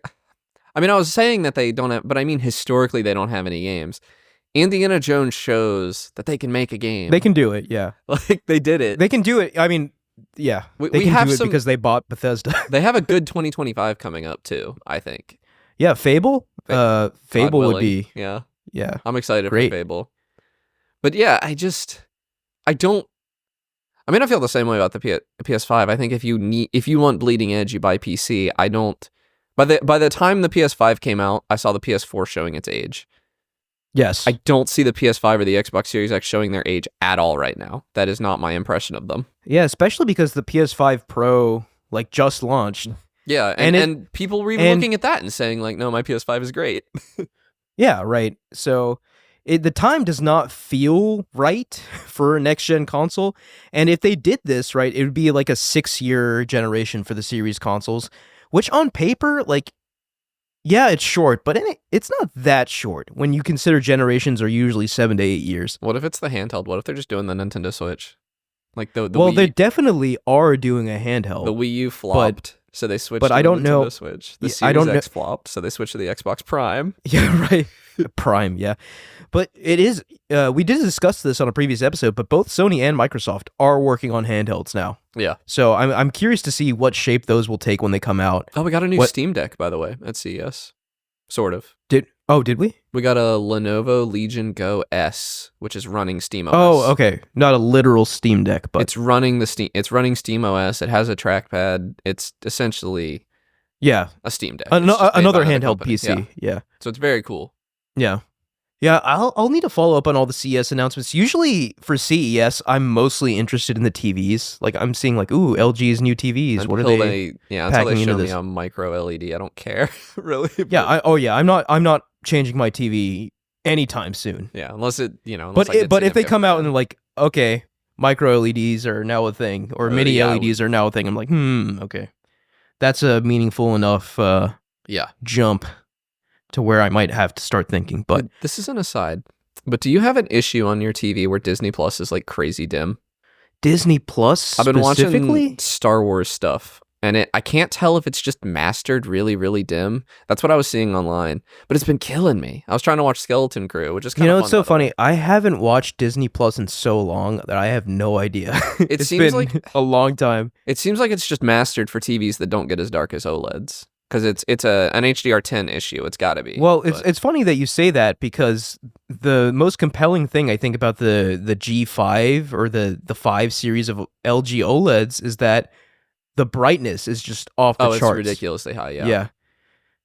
was saying that they don't have, but I mean historically they don't have any games. Indiana Jones shows that they can make a game. They can do it, yeah. Like, they did it. They can do it. I mean, yeah. They can do it because they bought Bethesda. They have a good 2025 coming up, too, I think. Yeah, Fable? Fable would be... Yeah. Yeah. I'm excited for Fable. But yeah, I feel the same way about the PS5. I think if you want bleeding edge, you buy PC. I don't... By the time the PS5 came out, I saw the PS4 showing its age. Yes. I don't see the PS5 or the Xbox Series X showing their age at all right now. That is not my impression of them. Yeah, especially because the PS5 Pro, like, just launched. Yeah, and people were even looking at that and saying, like, no, my PS5 is great. Yeah, right. So the time does not feel right for a next-gen console. And if they did this, right, it would be like a 6-year generation for the series consoles, which on paper, like, yeah, it's short, but it's not that short when you consider generations are usually 7 to 8 years. What if it's the handheld? What if they're just doing the Nintendo Switch? Like the well, Wii they definitely are doing a handheld. The Wii U flopped, so they switched to the Nintendo Switch. The Series X flopped, so they switched to the Xbox Prime. Yeah, right. Prime, yeah. But it is, we did discuss this on a previous episode, but both Sony and Microsoft are working on handhelds now. Yeah. So I'm curious to see what shape those will take when they come out. Oh, we got a new Steam Deck, by the way, at CES. Sort of. Did we? We got a Lenovo Legion Go S, which is running SteamOS. Oh, okay. Not a literal Steam Deck, but it's running SteamOS. It has a trackpad. It's essentially a Steam Deck. Another handheld PC. Yeah. So it's very cool. Yeah. Yeah, I'll need to follow up on all the CES announcements. Usually for CES, I'm mostly interested in the TVs. Like I'm seeing like, ooh, LG's new TVs. What are Until they until they packing into show me this? a micro LED, I don't care really. Yeah, But I'm not changing my TV anytime soon. yeah, unless unless But I get but if they significant come out and plan. they're like, okay, micro LEDs are now a thing, or mini Yeah, LEDs are now a thing, I'm like, okay, that's a meaningful enough yeah. jump to where I might have to start thinking. But This is an aside, but do you have an issue on your TV where Disney Plus is like crazy dim? Disney Plus I've been watching specifically, Star Wars stuff, and I can't tell if it's just mastered really, really dim. That's what I was seeing online, but it's been killing me. I was trying to watch Skeleton Crew, which is kind of fun. it's so by the way. funny. I haven't watched Disney Plus in so long that I have no idea. It It's seems been like a long time. it seems like it's just mastered for TVs that don't get as dark as OLEDs. Because it's an HDR10 issue. It's got to be. Well, but- it's funny that you say that because the most compelling thing I think about the G5 or the 5 series of LG OLEDs is that the brightness is just off the oh, it's charts. ridiculously high. Yeah, Yeah.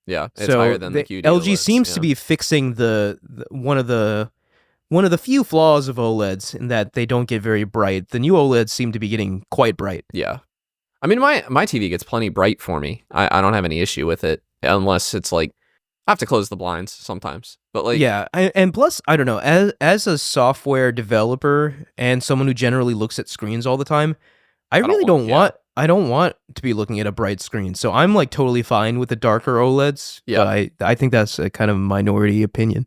yeah. It's So higher than the QD LG OLEDs, seems yeah. to be fixing the one of the few flaws of OLEDs in that they don't get very bright. The new OLEDs seem to be getting quite bright. Yeah. I mean, my TV gets plenty bright for me. I don't have any issue with it unless it's like I have to close the blinds sometimes. But like, Yeah, and plus, I don't know, as a software developer and someone who generally looks at screens all the time, I really don't want I don't want to be looking at a bright screen. So I'm like totally fine with the darker OLEDs. Yeah. But I think that's a kind of minority opinion.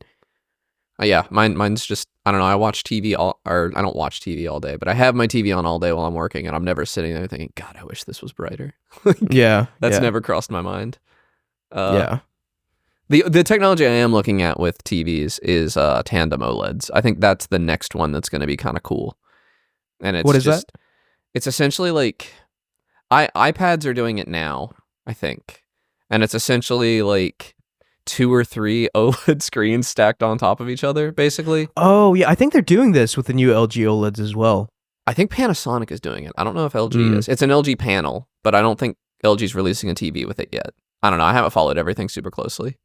yeah, mine's just I don't know. I watch TV or I don't watch TV all day, but I have my TV on all day while I'm working, and I'm never sitting there thinking, God, I wish this was brighter. Yeah, That's yeah, never crossed my mind. yeah. The technology I am looking at with TVs is tandem OLEDs. I think that's the next one that's going to be kind of cool. And it's What is just, It's essentially like iPads are doing it now, I think. And it's essentially like 2 or 3 OLED screens stacked on top of each other, basically. Oh yeah, I think they're doing this with the new LG OLEDs as well. I think Panasonic is doing it. I don't know if LG is. It's an LG panel, but I don't think LG's releasing a TV with it yet. I don't know. I haven't followed everything super closely.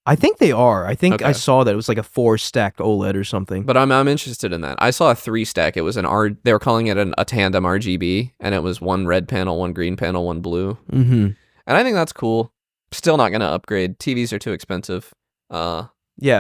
I think they are. I think I Okay. saw that it was like a 4 stacked OLED or something. But I'm interested in that. I saw a 3 stack. It was they were calling it a tandem RGB, and it was one red panel, one green panel, one blue. Mm-hmm. And I think that's cool. Still not going to upgrade. TVs are too expensive. Yeah,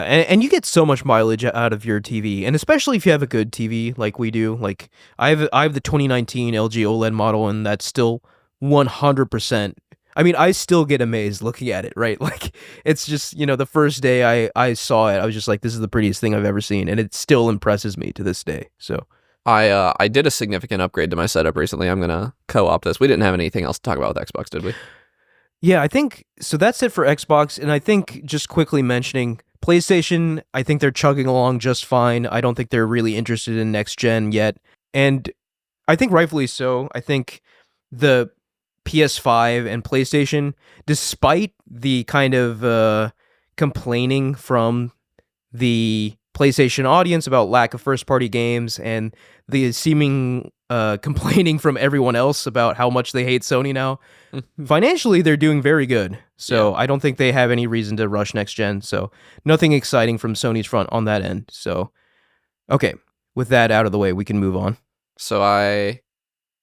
and you get so much mileage out of your TV, and especially if you have a good TV like we do. Like I have the 2019 LG OLED model, and that's still 100%. I mean, I still get amazed looking at it, right? Like it's just the first day I saw it, I was just like, this is the prettiest thing I've ever seen, and it still impresses me to this day. So I did a significant upgrade to my setup recently. I'm going to co-op this. We didn't have anything else to talk about with Xbox, did we? yeah, I think so. That's it for Xbox, and I think just quickly mentioning PlayStation, I think they're chugging along just fine. I don't think they're really interested in next gen yet, and I think rightfully so. I think the PS5 and PlayStation, despite the kind of complaining from the PlayStation audience about lack of first-party games and the seeming complaining from everyone else about how much they hate Sony now, financially they're doing very good. So Yeah. I don't think they have any reason to rush next gen. So nothing exciting from Sony's front on that end. So okay, with that out of the way, we can move on. So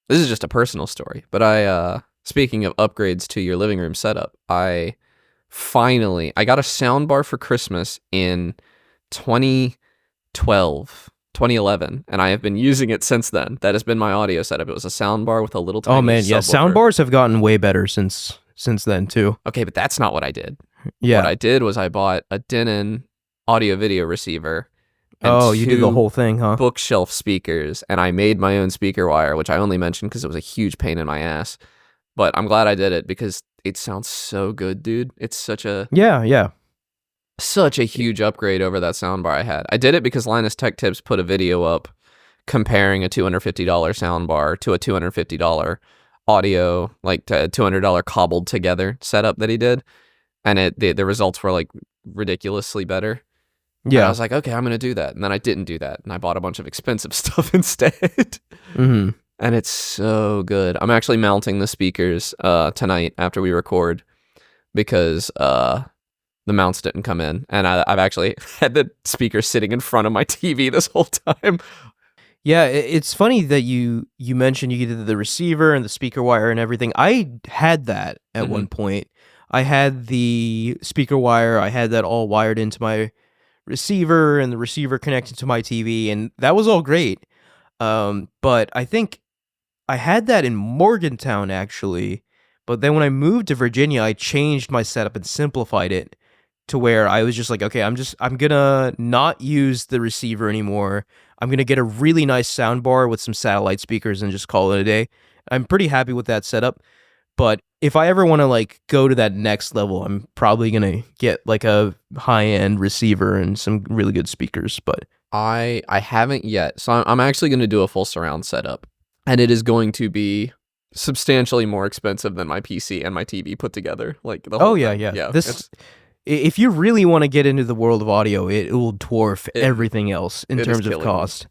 this is just a personal story, but speaking of upgrades to your living room setup, I got a soundbar for Christmas in 2011, and I have been using it since then. That has been my audio setup. It was a soundbar with a little tiny Oh man, yeah, subwoofer. soundbars have gotten way better since then too. Okay, but that's not what I did. Yeah. What I did was I bought a Denon audio video receiver. And Oh, you did the 2 whole thing, huh? bookshelf speakers, and I made my own speaker wire, which I only mentioned because it was a huge pain in my ass. But I'm glad I did it because it sounds so good, dude. It's such a Yeah. huge upgrade over that soundbar I had. I did it because Linus Tech Tips put a video up comparing a $250 soundbar to a $250 audio, like a $200 cobbled together setup that he did, and the results were like ridiculously better. And I Yeah. was like, okay, I'm gonna do that, and then I didn't do that, and I bought a bunch of expensive stuff instead. Mm-hmm. And it's so good. I'm actually mounting the speakers tonight after we record because the mounts didn't come in, and I've actually had the speaker sitting in front of my TV this whole time. Yeah, it's funny that you mentioned you did the receiver and the speaker wire and everything. I had that at one point. I had the speaker wire. I had that all wired into my receiver, and the receiver connected to my TV, and that was all great. But I think I had that in Morgantown actually. But then when I moved to Virginia, I changed my setup and simplified it to where I was just like, okay, I'm gonna not use the receiver anymore. I'm gonna get a really nice sound bar with some satellite speakers and just call it a day. I'm pretty happy with that setup. But if I ever want to like go to that next level, I'm probably gonna get like a high-end receiver and some really good speakers. But I haven't yet, so I'm actually going to do a full surround setup, and it is going to be substantially more expensive than my PC and my TV put together. Like the whole thing. Yeah. If you really want to get into the world of audio, it will dwarf everything else in terms of cost.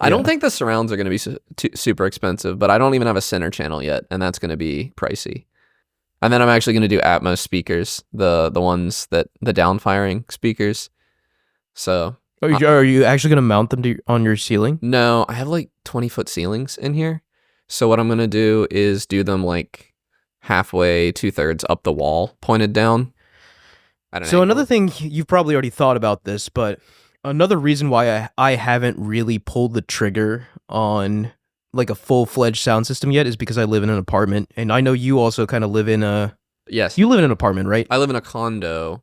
I don't think the surrounds are going to be super expensive, but I don't even have a center channel yet, and that's going to be pricey. And then I'm actually going to do Atmos speakers, the ones that the downfiring speakers. So are you actually going to mount them on your ceiling? No, I have like 20-foot ceilings in here. So what I'm going to do is do them like halfway, 2/3 up the wall, pointed down. So another thing, you've probably already thought about this, but another reason why I haven't really pulled the trigger on like a full-fledged sound system yet is because I live in an apartment, and I know you also kind of live in a... Yes. You live in an apartment, right? I live in a condo.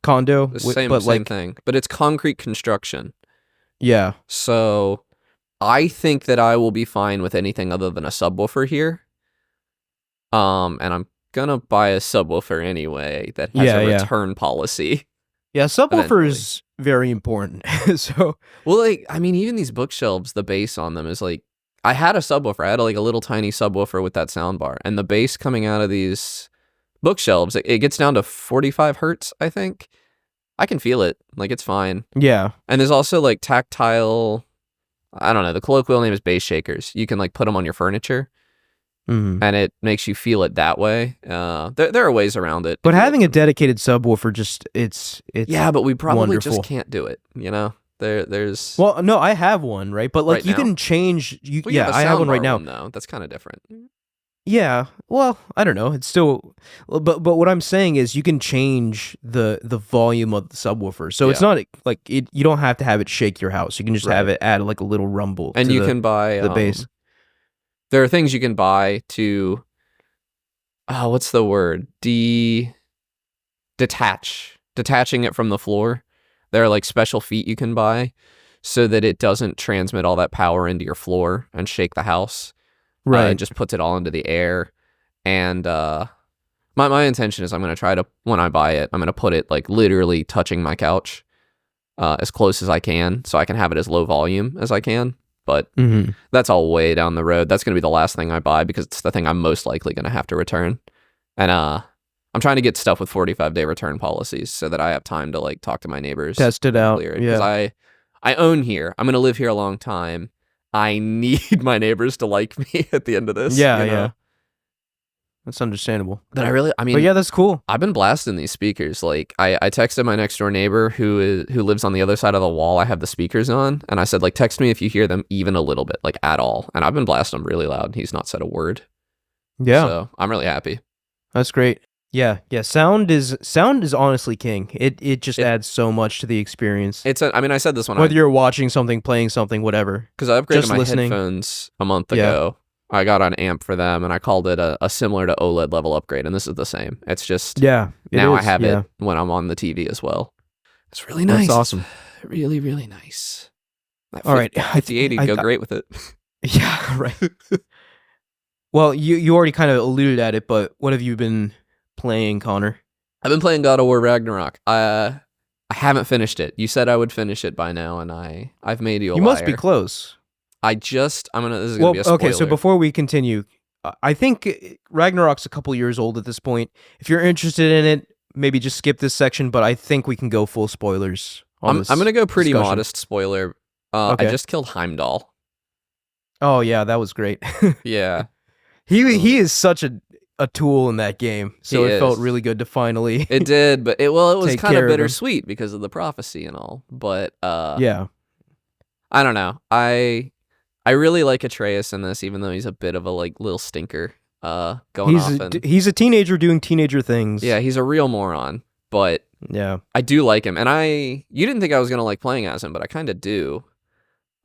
Same thing. But it's concrete construction. Yeah. So I think that I will be fine with anything other than a subwoofer here. And I'm gonna buy a subwoofer anyway that has a return policy. Yeah, subwoofer is very important. So, well, like, I mean, even these bookshelves, the bass on them is like, I had a subwoofer. I had a little tiny subwoofer with that sound bar, and the bass coming out of these bookshelves, it gets down to 45 hertz, I think. I can feel it. Like, it's fine. Yeah. And there's also like tactile, I don't know, the colloquial name is bass shakers. You can like put them on your furniture. And it makes you feel it that way. There are ways around it. But having a dedicated subwoofer, just it's yeah, but we probably wonderful. Just can't do it. You know, there's well, no, I have one, right? But like right you now? can change. I have one right now. No, that's kind of different. Yeah, well, I don't know. It's still, but what I'm saying is you can change the volume of the subwoofer, so it's not like it. You don't have to have it shake your house. You can just have it add like a little rumble. And you can buy the bass. There are things you can buy to, what's the word? Detaching it from the floor. There are like special feet you can buy so that it doesn't transmit all that power into your floor and shake the house. Right. It just puts it all into the air. And my intention is I'm going to try to, when I buy it, I'm going to put it like literally touching my couch as close as I can so I can have it as low volume as I can. But that's all way down the road. That's going to be the last thing I buy because it's the thing I'm most likely going to have to return. And I'm trying to get stuff with 45-day return policies so that I have time to like talk to my neighbors. Test it out. Because I own here. I'm going to live here a long time. I need my neighbors to like me at the end of this. Yeah, you know? yeah. That's understandable. But but yeah, that's cool. I've been blasting these speakers. Like I texted my next door neighbor who lives on the other side of the wall. I have the speakers on, and I said, like, text me if you hear them even a little bit, like at all. And I've been blasting them really loud. He's not said a word. Yeah. So I'm really happy. That's great. Yeah. Sound is honestly king. It just adds so much to the experience. I said this one. Whether you're watching something, playing something, whatever. Because I upgraded just my listening. headphones a month ago. I got an amp for them, and I called it a similar to OLED level upgrade, and this is the same. It's just I have it when I'm on the TV as well. It's really nice. That's awesome. Really, really nice. All right, 5080 go great with it. Yeah, right. Well, you already kind of alluded at it, but what have you been playing, Connor? I've been playing God of War Ragnarok. I haven't finished it. You said I would finish it by now, and I've made you a liar. You must be close. This is gonna be a spoiler. Okay, so before we continue, I think Ragnarok's a couple years old at this point. If you're interested in it, maybe just skip this section, but I think we can go full spoilers on this. I'm gonna go pretty discussion. modest spoiler. I just killed Heimdall. Oh yeah, that was great. Yeah. He is such a a tool in that game, so He it felt is. really good to finally. It did, but it was Take kind care of of him. bittersweet because of the prophecy and all. But Yeah, I don't know. I really like Atreus in this, even though he's a bit of a like little stinker. Going off and he's a teenager doing teenager things. yeah, he's a real moron. But yeah. I do like him, and you didn't think I was gonna like playing as him, but I kind of do.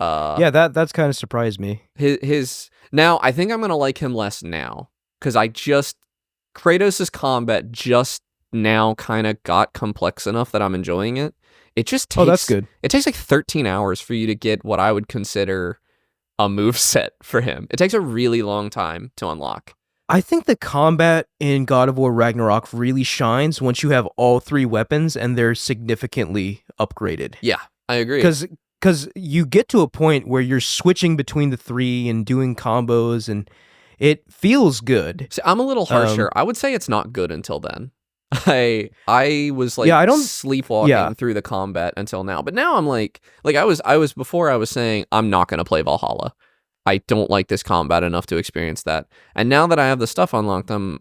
Yeah, that's kind of surprised me. His now I think I'm gonna like him less now because Kratos' combat just now kind of got complex enough that I'm enjoying it. It just takes That's good. It takes like 13 hours for you to get what I would consider a move set for him. It takes a really long time to unlock. I think the combat in God of War Ragnarok really shines once you have all 3 weapons and they're significantly upgraded. Yeah, I agree. Because you get to a point where you're switching between the 3 and doing combos, and it feels good. See, I'm a little harsher. I would say it's not good until then. I was like sleepwalking through the combat until now, but now I'm like I was before I was saying I'm not gonna play Valhalla. I don't like this combat enough to experience that. And now that I have the stuff unlocked, I'm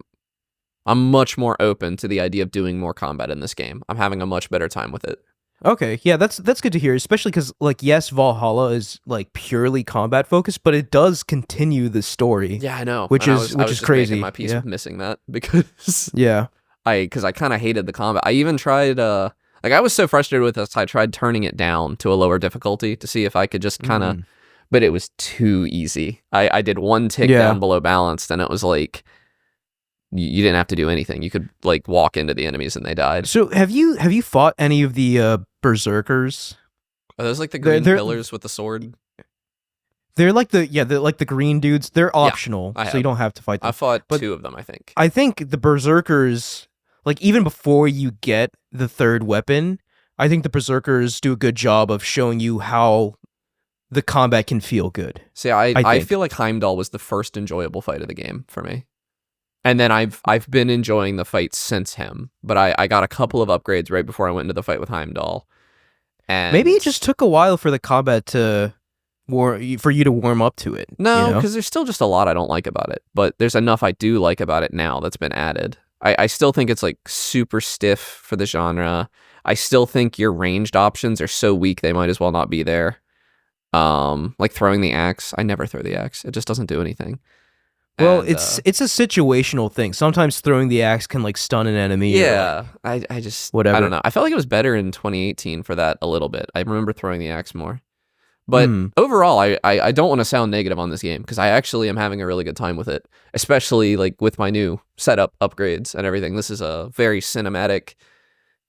much more open to the idea of doing more combat in this game. I'm having a much better time with it. Okay, yeah, that's good to hear, especially because, like, yes, Valhalla is, like, purely combat focused, but it does continue the story. Yeah, I know. Which and is I was just crazy. making my peace Yeah. with missing that because Yeah. I kind of hated the combat. I even tried I was so frustrated with this, I tried turning it down to a lower difficulty to see if I could just kind of but it was too easy. I did one tick down below balanced, and it was like you didn't have to do anything. You could like walk into the enemies and they died. So have you fought any of the berserkers? Are those like the green pillars with the sword? They're like the green dudes. They're optional, so you don't have to fight them. I fought 2 of them, I think. I think the berserkers, like, even before you get the 3rd weapon, I think the berserkers do a good job of showing you how the combat can feel good. See, I feel like Heimdall was the first enjoyable fight of the game for me. And then I've been enjoying the fight since him, but I got a couple of upgrades right before I went into the fight with Heimdall. And maybe it just took a while for the combat for you to warm up to it. No, because there's still just a lot I don't like about it, but there's enough I do like about it now that's been added. I still think it's like super stiff for the genre. I still think your ranged options are so weak they might as well not be there. Like throwing the axe. I never throw the axe. It just doesn't do anything. Well, it's a situational thing. Sometimes throwing the axe can like stun an enemy. Yeah, I just whatever. I don't know. I felt like it was better in 2018 for that a little bit. I remember throwing the axe more. But overall, I don't want to sound negative on this game because I actually am having a really good time with it, especially like with my new setup upgrades and everything. This is a very cinematic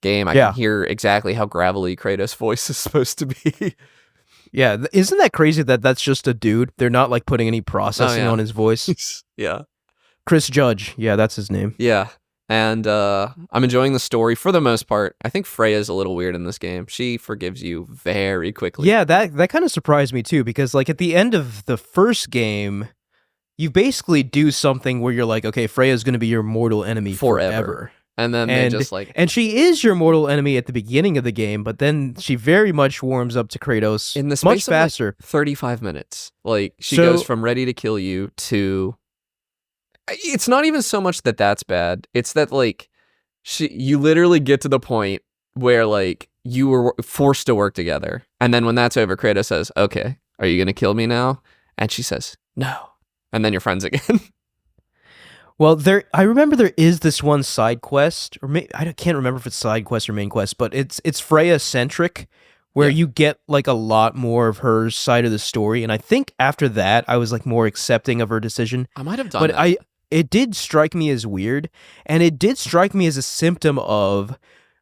game. I can hear exactly how gravelly Kratos' voice is supposed to be. Yeah, isn't that crazy that that's just a dude? They're not like putting any processing on his voice. Yeah. Chris Judge. Yeah, that's his name. Yeah. And I'm enjoying the story for the most part. I think Freya's a little weird in this game. She forgives you very quickly. Yeah, that kind of surprised me too, because like at the end of the first game, you basically do something where you're like, okay, Freya's going to be your mortal enemy forever. And then they just like... And she is your mortal enemy at the beginning of the game, but then she very much warms up to Kratos in the space much faster. Of like 35 minutes. Like, she goes from ready to kill you to... It's not even so much that that's bad. It's that, like, you literally get to the point where, like, you were forced to work together. And then when that's over, Kratos says, okay, are you going to kill me now? And she says, no. And then you're friends again. Well, I remember there is this one side quest, or I can't remember if it's side quest or main quest, but it's Freya centric, where you get like a lot more of her side of the story. And I think after that, I was like more accepting of her decision. I might have done that. But it did strike me as weird, and it did strike me as a symptom of,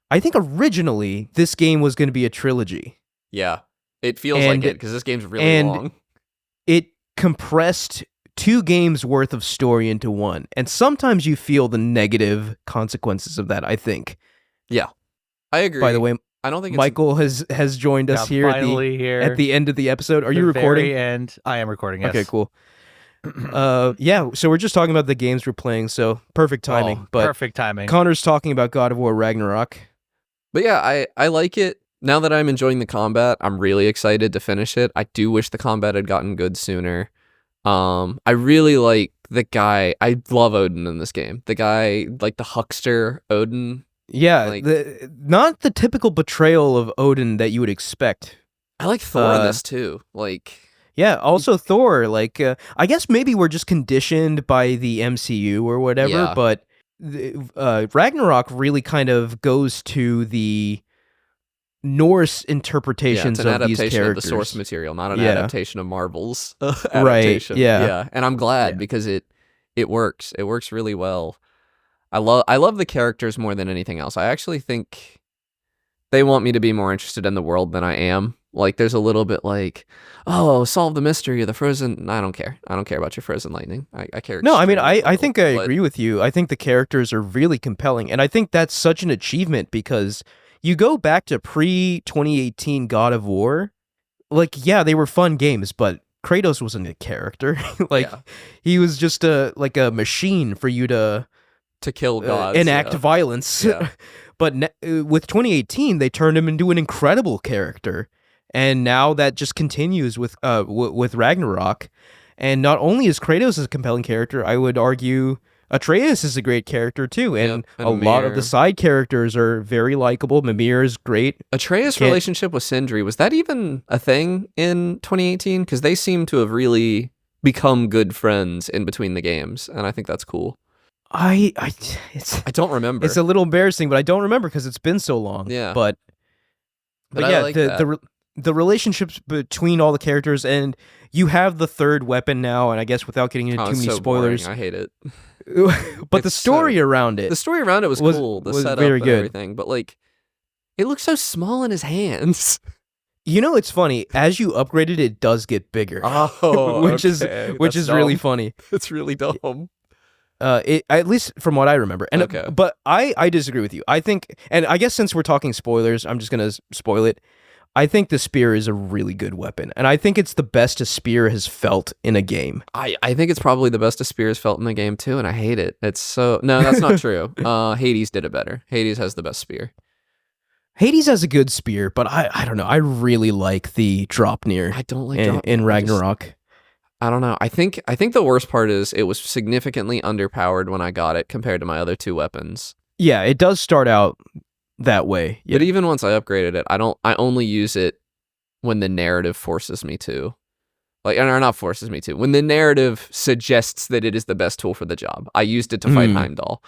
I think originally this game was going to be a trilogy. Yeah, it feels like it because this game's really long. It compressed 2 games worth of story into one, and sometimes you feel the negative consequences of that, I think. Yeah, I agree. By the way, I don't think Michael has joined us here at the end of the episode. Are you recording? Very end. I am recording. Yes. Okay, cool. Yeah, so we're just talking about the games we're playing, so perfect timing. Perfect timing. Connor's talking about God of War Ragnarok. But yeah, I like it. Now that I'm enjoying the combat, I'm really excited to finish it. I do wish the combat had gotten good sooner. I really like the guy. I love Odin in this game. The guy, like the huckster Odin. Yeah, Like- not the typical betrayal of Odin that you would expect. I like Thor in this too. Like, Yeah, also Thor, like, I guess maybe we're just conditioned by the MCU or whatever, Yeah. but Ragnarok really kind of goes to the Norse yeah, interpretations it's an of these adaptation of characters. the source material, not an Yeah. adaptation of Marvel's Right, adaptation. yeah. And I'm glad Yeah. because it works. It works really well. I love the characters more than anything else. I actually think they want me to be more interested in the world than I am. Like, there's a little bit like, oh, solve the mystery of the frozen. I don't care. I don't care about your frozen lightning. I care. No, I mean, extremely I little, think I but- agree with you. I think the characters are really compelling, and I think that's such an achievement because you go back to pre-2018 God of War, like, yeah, they were fun games, but Kratos wasn't a character. Like, Yeah. he was just a machine for you to to kill gods, enact yeah. violence. Yeah. But with 2018, they turned him into an incredible character, and now that just continues with Ragnarok. And not only is Kratos a compelling character, I would argue Atreus is a great character too, and, Yep, and a lot of the Mimir. side characters are very likable. Mimir is great. Atreus' Can't- relationship with Sindri, was that even a thing in 2018? Because they seem to have really become good friends in between the games, and I think that's cool. It's I don't remember. it's a little embarrassing, but I don't remember because it's been so long. Yeah. but But I yeah, like the that. the relationships between all the characters, and you have the third weapon now, and I guess without getting into Oh, too it's many so spoilers, boring. I hate it. but the It's story so- around it, The story around it was cool. The was setup very and good. everything, but like, it looks so small in his hands. you know, it's funny as you upgrade it, it does get bigger, Oh, which is really funny. It's really dumb. At least from what I remember, and Okay. but I disagree with you. I think, and I guess since we're talking spoilers, I'm just gonna spoil it. I think the spear is a really good weapon, and I think it's the best a spear has felt in a game. I think it's probably the best a spear has felt in the game too, and I hate it. It's so no, that's not true. Hades did it better. Hades has the best spear. Hades has a good spear, but I don't know. I really like the Dropnir I don't like in Dropnir. I just- Ragnarok. I don't know. I think the worst part is it was significantly underpowered when I got it compared to my other two weapons. Yeah, it does start out that way. Yeah. But even once I upgraded it, I only use it when the narrative forces me to. Like, or not forces me to. When the narrative suggests that it is the best tool for the job. I used it to fight Heimdall.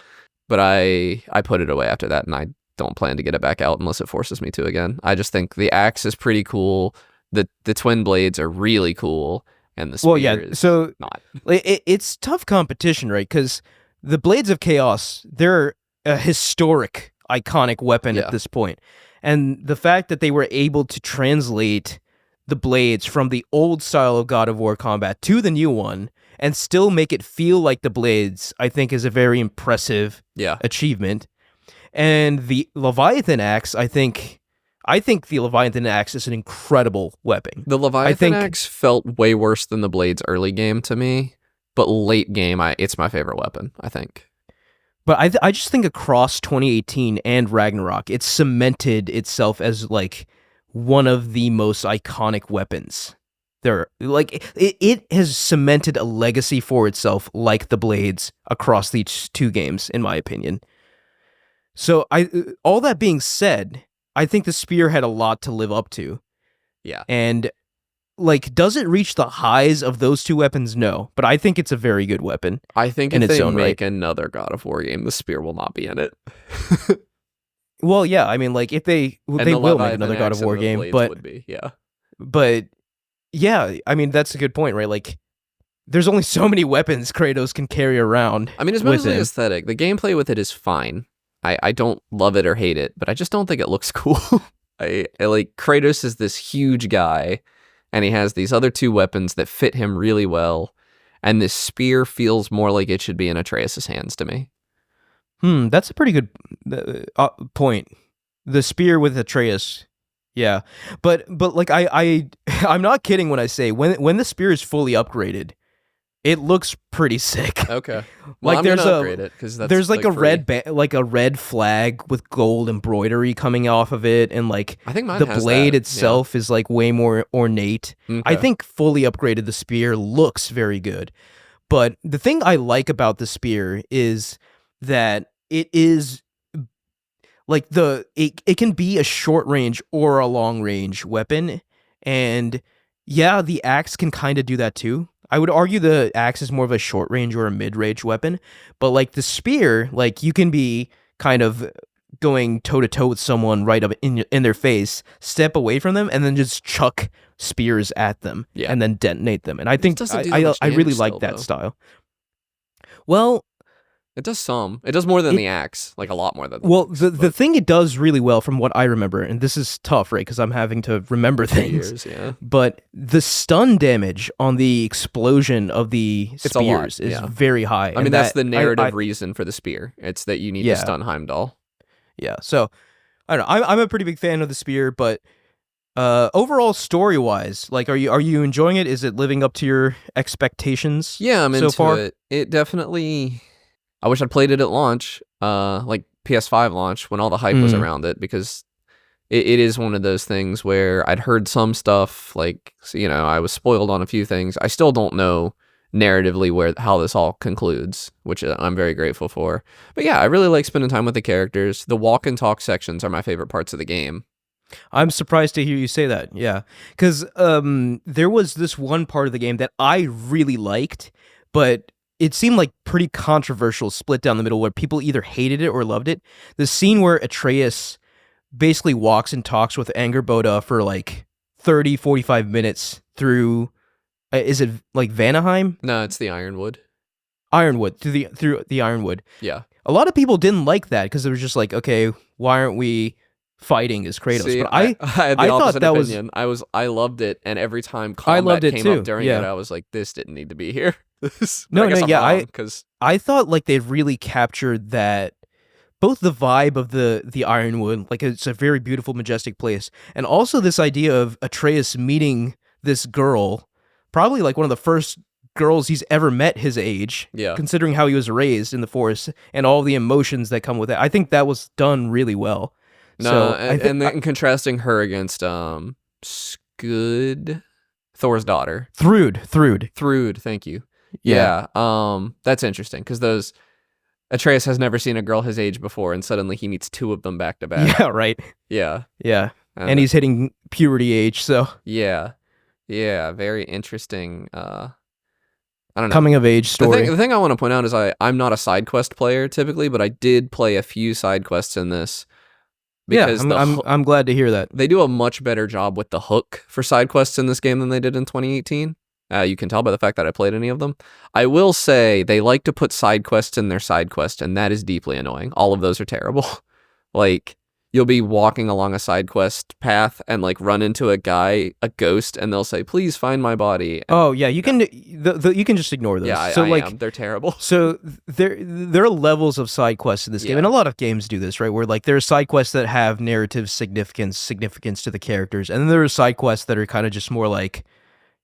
But I put it away after that, and I don't plan to get it back out unless it forces me to again. I just think the axe is pretty cool. The twin blades are really cool. And the spear Well, yeah. is So not. it's tough competition, right? Because the Blades of Chaos, they're a historic, iconic weapon Yeah. at this point. And the fact that they were able to translate the blades from the old style of God of War combat to the new one and still make it feel like the blades, I think is a very impressive Yeah. achievement. And the Leviathan axe, I think the Leviathan axe is an incredible weapon. The Leviathan think- axe felt way worse than the Blades early game to me, but late game, it's my favorite weapon, I think. But I just think across 2018 and Ragnarok, it cemented itself as like one of the most iconic weapons. It has cemented a legacy for itself, like the blades across these two games, in my opinion. So all that being said, I think the spear had a lot to live up to. Yeah. And like, does it reach the highs of those two weapons? No, but I think it's a very good weapon. I think In if its they own make another God of War game, the spear will not be in it. Well, yeah, I mean, like if they And will the make Leviathan another God axe of and War the game, blades but would be, yeah. But yeah, I mean that's a good point, right? Like, there's only so many weapons Kratos can carry around. I mean, it's with mostly him. aesthetic. The gameplay with it is fine. I don't love it or hate it, but I just don't think it looks cool. I like Kratos is this huge guy, and he has these other two weapons that fit him really well, and this spear feels more like it should be in Atreus' hands to me. That's a pretty good point. The spear with Atreus, yeah, but like I'm not kidding when I say when the spear is fully upgraded, it looks pretty sick. Okay. Like, I'm there's gonna a- upgrade it because that's There's like a free. red flag with gold embroidery coming off of it, and like I think mine the has blade that, itself is like way more ornate. yeah. I Okay. think fully upgraded the spear looks very good. But the thing I like about the spear is that it is like it can be a short range or a long range weapon, and yeah, the axe can kind of do that too. I would argue the axe is more of a short range or a mid range weapon, but like the spear, like you can be kind of going toe to toe with someone right up in their face, step away from them, and then just chuck spears at them, Yeah. and then detonate them. And I think doesn't do that much I really damage like still, that though. style. Well, It does some. It does more than the axe, like a lot more than. well, axe, the thing it does really well, from what I remember, and this is tough, right? Because I'm having to remember for things. years, yeah. But the stun damage on the explosion of the It's a lot, spears is yeah. very high. I mean, that's the narrative reason for the spear. It's that you need Yeah. to stun Heimdall. Yeah, so I don't know. I'm a pretty big fan of the spear, but overall story wise, like, are you enjoying it? Is it living up to your expectations? Yeah, I'm so into far? it. It definitely. I wish I'd played it at launch, like PS5 launch, when all the hype was around it, because it is one of those things where I'd heard some stuff, like, you know, I was spoiled on a few things. I still don't know narratively how this all concludes, which I'm very grateful for. But yeah, I really like spending time with the characters. The walk and talk sections are my favorite parts of the game. I'm surprised to hear you say that. Yeah, because there was this one part of the game that I really liked, but it seemed like pretty controversial, split down the middle, where people either hated it or loved it. The scene where Atreus basically walks and talks with Angerboda for like 30, 45 minutes through, is it like Vanaheim? No, it's the Ironwood. Ironwood, through the Ironwood. Yeah. A lot of people didn't like that because it was just like, okay, why aren't we fighting as Kratos? See, But I had the I thought opposite that opinion. I loved it, and every time I loved combat it came too, up during yeah. it, I was like, this didn't need to be here. No, I guess no, I'm yeah, wrong, because I thought like they really captured that, both the vibe of the Ironwood, like it's a very beautiful, majestic place, and also this idea of Atreus meeting this girl, probably like one of the first girls he's ever met his age, yeah. considering how he was raised in the forest and all the emotions that come with it. I think that was done really well. No, So and then contrasting her against Scud, Thor's daughter, Thrud. thank you. Yeah, that's interesting, because those Atreus has never seen a girl his age before, and suddenly he meets two of them back to back. Yeah, right. Yeah, Yeah, and he's hitting puberty age, so yeah, very interesting. I don't know. coming of age story. The thing I want to point out is I'm not a side quest player typically, but I did play a few side quests in this. Yeah, Because I'm glad to hear that. they do a much better job with the hook for side quests in this game than they did in 2018. You can tell by the fact that I played any of them. I will say they like to put side quests in their side quest, and that is deeply annoying. All of those are terrible. Like, you'll be walking along a side quest path and like run into a ghost, and they'll say, "Please find my body." Oh yeah, you can you can just ignore those. Yeah, so I like am. They're terrible. so there are levels of side quests in this game, Yeah. and a lot of games do this, right? Where like there are side quests that have narrative significance to the characters, and then there are side quests that are kind of just more like,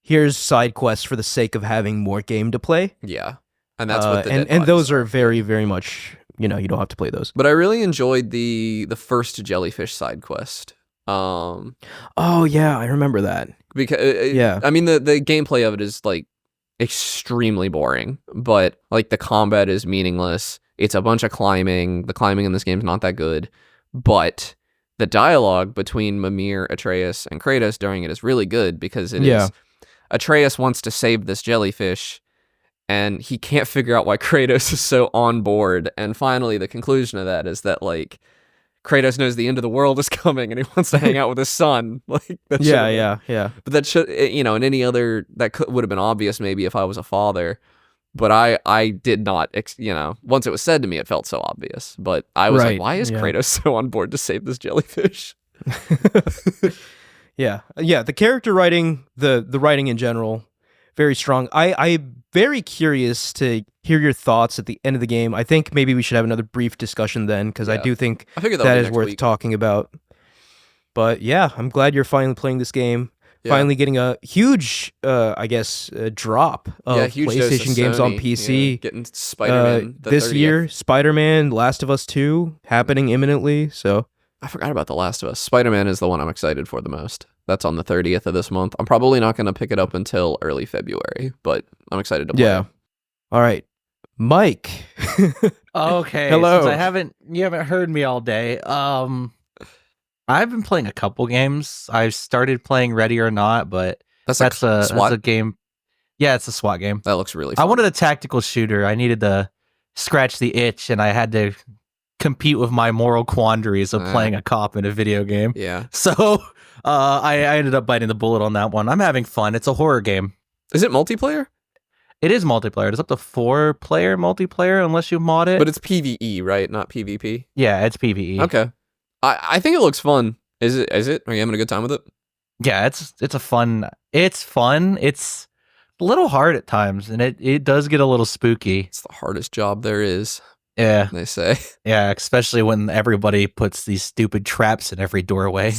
here's side quests for the sake of having more game to play. Yeah, and that's what the and dead those bodies are very, very much, you don't have to play those. But I really enjoyed the first jellyfish side quest. Oh yeah, I remember that. Because Yeah. I mean the gameplay of it is like extremely boring, but like the combat is meaningless. It's a bunch of climbing. The climbing in this game is not that good, but the dialogue between Mimir, Atreus, and Kratos during it is really good, because it is Atreus wants to save this jellyfish, and he can't figure out why Kratos is so on board. And finally, the conclusion of that is that, like, Kratos knows the end of the world is coming, and he wants to hang out with his son. Like, that Yeah. But that should, and any other, that would have been obvious maybe if I was a father. But I did not, once it was said to me, it felt so obvious. But I was like, why is Kratos so on board to save this jellyfish? Yeah. The character writing, the writing in general, very strong. I'm very curious to hear your thoughts at the end of the game. I think maybe we should have another brief discussion then, because I do think I figured that would be is next worth week. talking about. But yeah, I'm glad you're finally playing this game. Yeah. Finally getting a huge, drop of huge dose of PlayStation games on Sony. PC. Yeah, getting Spider-Man this 30th. year. Spider-Man, Last of Us 2 happening imminently. So I forgot about The Last of Us. Spider-Man is the one I'm excited for the most. That's on the 30th of this month. I'm probably not going to pick it up until early February, but I'm excited to play. yeah. it. All right, Mike. Okay, Hello. since you haven't heard me all day. I've been playing a couple games. I started playing Ready or Not, but That's that's a SWAT. a game. Yeah, it's a SWAT game. That looks really I fun. wanted a tactical shooter. I needed to scratch the itch, and I had to compete with my moral quandaries of playing a cop in a video game. Yeah. So I ended up biting the bullet on that one. I'm having fun. It's a horror game. Is it multiplayer? It is multiplayer. It's up to 4-player multiplayer unless you mod it. But it's PvE, right? Not PvP. Yeah, it's PvE. Okay. I think it looks fun. Is it? Are you having a good time with it? Yeah, it's fun. It's a little hard at times, and it does get a little spooky. It's the hardest job there is, Yeah, they say. yeah, especially when everybody puts these stupid traps in every doorway.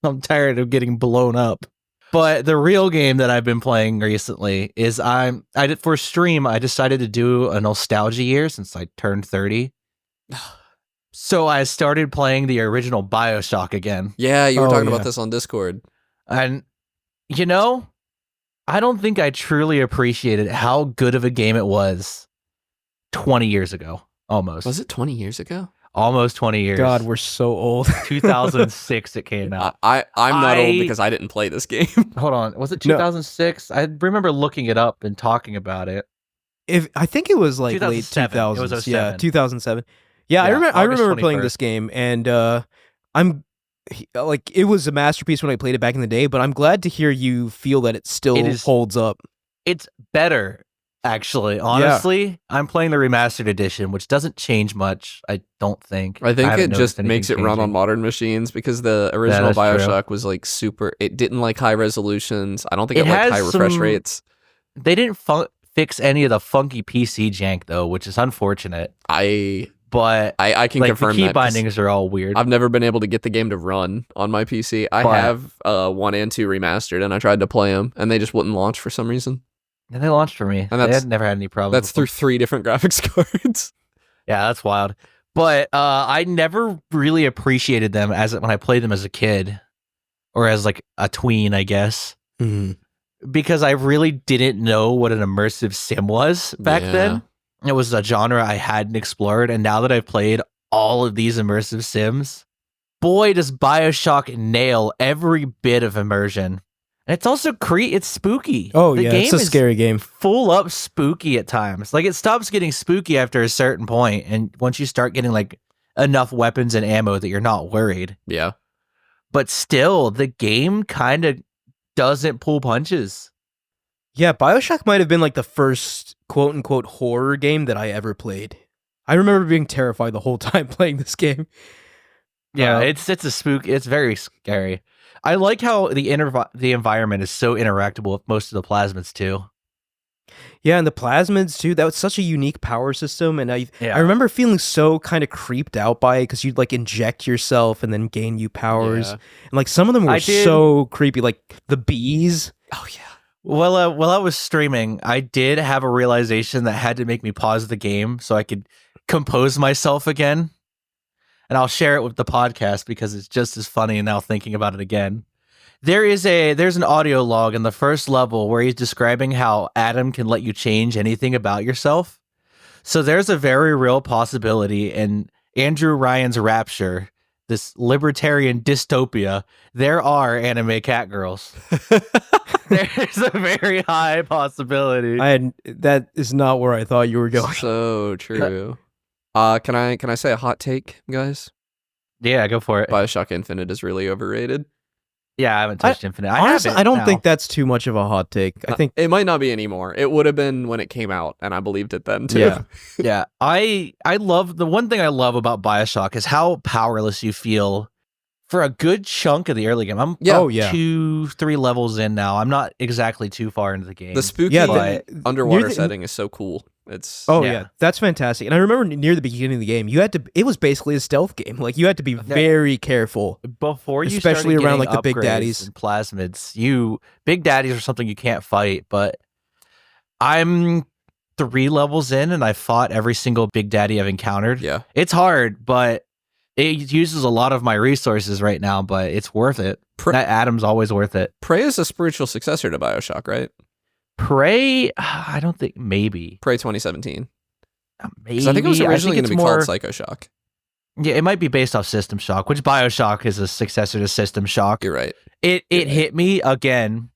I'm tired of getting blown up. But the real game that I've been playing recently is for stream, I decided to do a nostalgia year since I turned 30. So I started playing the original Bioshock again. Yeah, you were Oh, talking yeah. about this on Discord. And, I don't think I truly appreciated how good of a game it was 20 years ago. Almost. Was it 20 years ago? Almost 20 years. God, we're so old. 2006 it came out. I'm not old I- because I didn't play this game. Hold on. Was it No. 2006? I remember looking it up and talking about it. I think it was like late 2007. 2000s. It was Yeah, 07. 2007. Yeah, I Yeah, remember. I August remember playing 21st. this game, and like it was a masterpiece when I played it back in the day. But I'm glad to hear you feel that it still It is- holds up. It's better, actually. Honestly, I'm playing the remastered edition, which doesn't change much, I don't think. I think haven't it noticed just anything makes it run on changing. modern machines because the original that's true. Bioshock was like super. It didn't like high resolutions. I don't think It it liked has high refresh some- rates. They didn't fix any of the funky PC jank, though, which is unfortunate. I But can like the confirm key that 'cause bindings are all weird. I've never been able to get the game to run on my PC. I But- have 1 and 2 remastered, and I tried to play them, and they just wouldn't launch for some reason. And they launched for me. And They that's- had never had any problems. That's with through them. 3 different graphics cards. Yeah, that's wild. But I never really appreciated them when I played them as a kid, or as like a tween, I guess, because I really didn't know what an immersive sim was back Yeah. then. It was a genre I hadn't explored, and now that I've played all of these immersive sims, boy, does BioShock nail every bit of immersion. And it's also it's spooky. Oh The yeah, game it's a is scary game. full up spooky at times. Like it stops getting spooky after a certain point, and once you start getting like enough weapons and ammo that you're not worried. Yeah. But still, the game kind of doesn't pull punches. Yeah, Bioshock might have been like the first quote unquote horror game that I ever played. I remember being terrified the whole time playing this game. Yeah, Uh, it's a spook. It's very scary. I like how the environment is so interactable with most of the plasmids too. Yeah, and the plasmids too. That was such a unique power system, and I remember feeling so kind of creeped out by it because you'd like inject yourself and then gain new powers, Yeah. and like some of them were I did- so creepy, like the bees. Oh yeah. Well, while I was streaming, I did have a realization that had to make me pause the game so I could compose myself again. And I'll share it with the podcast because it's just as funny now thinking about it again. There's an audio log in the first level where he's describing how Adam can let you change anything about yourself. So there's a very real possibility in Andrew Ryan's Rapture, this libertarian dystopia, there are anime cat girls. There's a very high possibility. That is not where I thought you were going. So true. Can I say a hot take, guys? Yeah, go for it. Bioshock Infinite is really overrated. Yeah, I haven't touched Infinite. Honestly, haven't I don't now. think that's too much of a hot take. I think It might not be anymore. It would have been when it came out, and I believed it then too. Yeah. Yeah, I love the one thing I love about Bioshock is how powerless you feel for a good chunk of the early game. I'm Yeah. Oh, yeah. 2-3 levels in now. I'm not exactly too far into the game. The spooky Yeah, but underwater near the- setting is so cool. It's Oh Yeah. yeah. That's fantastic. And I remember near the beginning of the game, it was basically a stealth game. Like you had to be very careful. Before you Especially started around, getting like, the big upgrades daddies. and plasmids, big daddies are something you can't fight. But I'm 3 levels in, and I fought every single big daddy I've encountered. yeah. It's hard, but it uses a lot of my resources right now. But it's worth it. Pre- That Adam's always worth it. Prey is a spiritual successor to Bioshock, right? Prey, I don't think, maybe. Prey 2017. Maybe. Because I think it was originally going it's to be more, called Psychoshock. Yeah, it might be based off System Shock, which Bioshock is a successor to System Shock. You're right. It hit me again.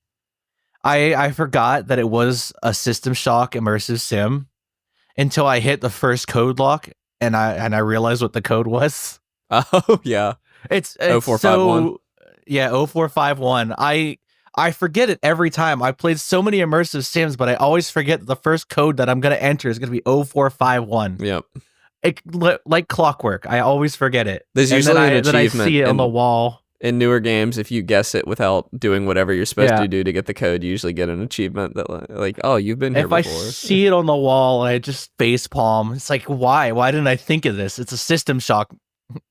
I forgot that it was a System Shock immersive sim until I hit the first code lock and I realized what the code was. Oh, yeah. It's 0451. so, yeah, 0451. I forget it every time. I played so many immersive sims, but I always forget that the first code that I'm going to enter is going to be 0451. Yep. Like clockwork. I always forget it. There's And usually then an then I achievement see it on the wall. in newer games. If you guess it without doing whatever you're supposed to do to get the code, you usually get an achievement that like, oh, you've been here If I before. see it on the wall and I just face palm, it's like, why? Why didn't I think of this? It's a System Shock.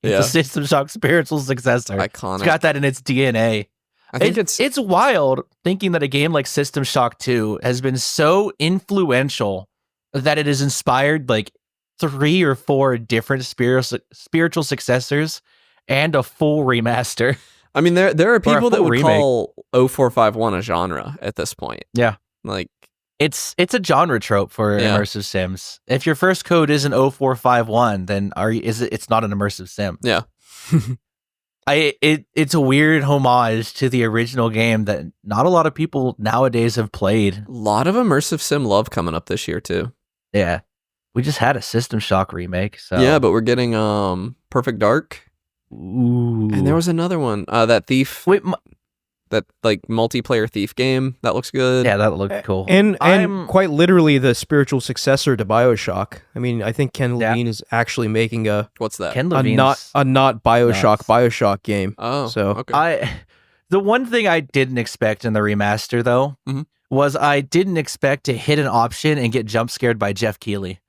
It's a System Shock spiritual successor. Iconic. It's got that in its DNA. I think it's wild thinking that a game like System Shock 2 has been so influential that it has inspired like 3 or 4 different spiritual successors and a full remaster. I mean, there are people that full would remake. call 0451 a genre at this point. Yeah. Like, It's a genre trope for immersive sims. If your first code isn't 0451, then it's not an immersive sim. yeah. It's a weird homage to the original game that not a lot of people nowadays have played. A lot of immersive sim love coming up this year too. Yeah. We just had a System Shock remake, so Yeah, but we're getting Perfect Dark. Ooh. And there was another one, that Thief, Wait, that like multiplayer Thief game. That looks good. yeah, that looked cool. And I'm- quite literally the spiritual successor to Bioshock. I mean, I think Ken Levine is actually making a What's that? Ken not Levine's not Bioshock nuts. Bioshock game. Oh, So okay. The one thing I didn't expect in the remaster though Mhm. was I didn't expect to hit an option and get jump scared by Jeff Keighley.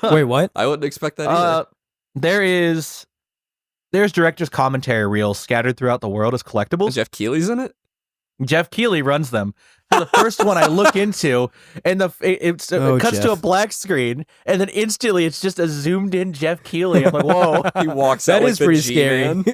wait, what? I wouldn't expect that either. There's director's commentary reels scattered throughout the world as collectibles. Jeff Keighley's in it? Jeff Keighley runs them. So the first one I look into, and it cuts to a Jeff. black screen, and then instantly it's just a zoomed in Jeff Keighley. I'm like, whoa, He walks That out like is the pretty G-Man. scary.